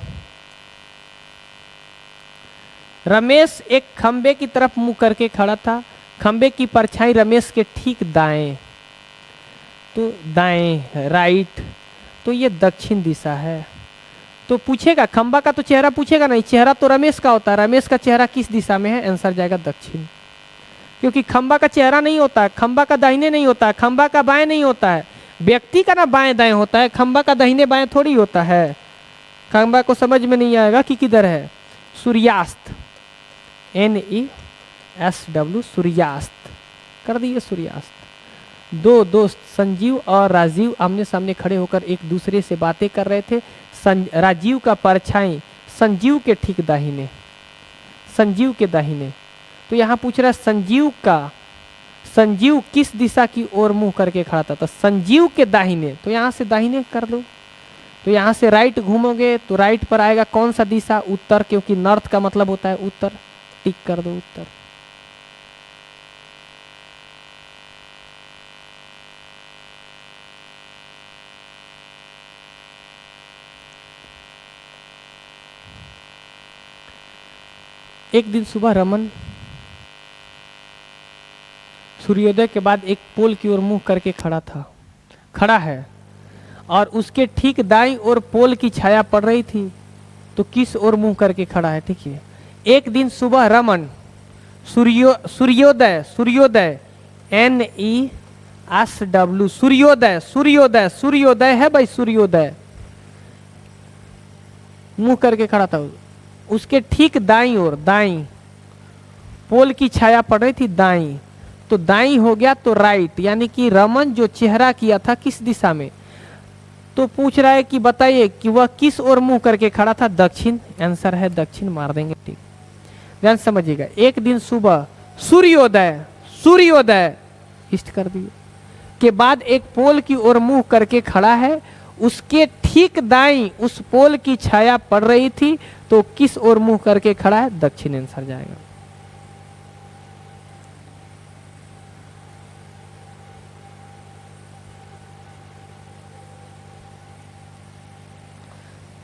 रमेश एक खंबे की तरफ मुंह करके खड़ा था, खंबे की परछाई रमेश के ठीक दाएं, तो दाएं राइट, तो ये दक्षिण दिशा है। तो पूछेगा खंबा का तो चेहरा पूछेगा नहीं, चेहरा तो रमेश का होता है, रमेश का चेहरा किस दिशा में है, आंसर जाएगा दक्षिण, क्योंकि खंबा का चेहरा नहीं होता है, खंबा का दाहिने नहीं होता है, खंबा का बाएं नहीं होता है, व्यक्ति का ना बाएं दाएं होता है, खंबा का दाहिने बाएं थोड़ी होता है। खंबा को समझ में नहीं आएगा कि किधर है। सूर्यास्त NESW सूर्यास्त कर दिए, सूर्यास्त। दो दोस्त संजीव और राजीव आमने सामने खड़े होकर एक दूसरे से बातें कर रहे थे। राजीव का परछाई संजीव के ठीक दाहिने, संजीव के दाहिने, तो यहाँ पूछ रहा है संजीव का, संजीव किस दिशा की ओर मुंह करके खड़ा था, तो संजीव के दाहिने, तो यहाँ से दाहिने कर दो, तो यहाँ से राइट घूमोगे तो राइट पर आएगा कौन सा दिशा, उत्तर, क्योंकि नॉर्थ का मतलब होता है उत्तर, टिक कर दो उत्तर। एक दिन सुबह रमन सूर्योदय के बाद एक पोल की ओर मुंह करके खड़ा है, और उसके ठीक दाईं ओर पोल की छाया पड़ रही थी, तो किस ओर मुंह करके खड़ा है, ठीक है। एक दिन सुबह रमन सूर्योदय सूर्योदय NESW सूर्योदय सूर्योदय सूर्योदय है भाई, सूर्योदय मुंह करके खड़ा था, उसके ठीक दाईं ओर, दाईं पोल की छाया पड़ रही थी दाईं, तो दाईं हो गया तो राइट, यानी कि रमन जो चेहरा किया था किस दिशा में, तो पूछ रहा है कि बताइए कि वह किस ओर मुंह करके खड़ा था, दक्षिण, आंसर है दक्षिण, मार देंगे ठीक। ध्यान समझिएगा। एक दिन सुबह सूर्योदय सूर्योदय इष्ट कर दिए के बाद एक पोल की ओर मुंह करके खड़ा है, उसके ठीक दाईं उस पोल की छाया पड़ रही थी, तो किस ओर मुंह करके खड़ा है, दक्षिण, आंसर जाएगा।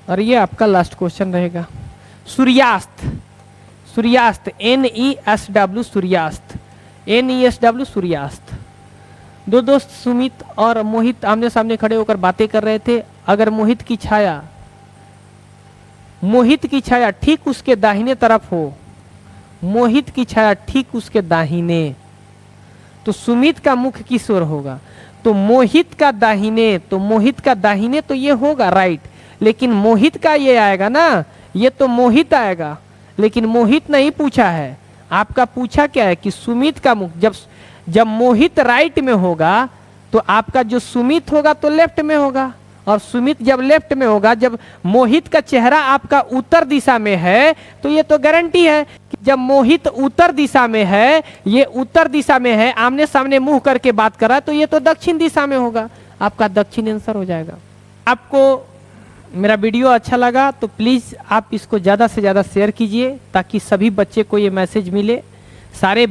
और ये आपका लास्ट क्वेश्चन रहेगा। सूर्यास्त सूर्यास्त NESW सूर्यास्त NESW सूर्यास्त। दो दोस्त सुमित और मोहित आमने सामने खड़े होकर बातें कर रहे थे। अगर मोहित की छाया ठीक उसके दाहिने तरफ हो, मोहित की छाया ठीक उसके दाहिने, तो सुमित का मुख किस ओर होगा, तो मोहित का दाहिने, तो मोहित का दाहिने तो ये होगा राइट, लेकिन मोहित का ये आएगा ना, ये तो मोहित आएगा, लेकिन मोहित नहीं पूछा है, आपका पूछा क्या है कि सुमित का मुख, जब मोहित राइट में होगा तो आपका जो सुमित होगा तो लेफ्ट में होगा, और सुमित जब लेफ्ट में होगा, जब मोहित का चेहरा आपका उत्तर दिशा में है तो ये तो गारंटी है कि जब मोहित उत्तर दिशा में है, ये उत्तर दिशा में है, आमने सामने मुंह करके बात कर रहा है, तो ये तो दक्षिण दिशा में होगा, आपका दक्षिण आंसर हो जाएगा। आपको मेरा वीडियो अच्छा लगा तो प्लीज़ आप इसको ज़्यादा से ज़्यादा शेयर कीजिए ताकि सभी बच्चे को ये मैसेज मिले। सारे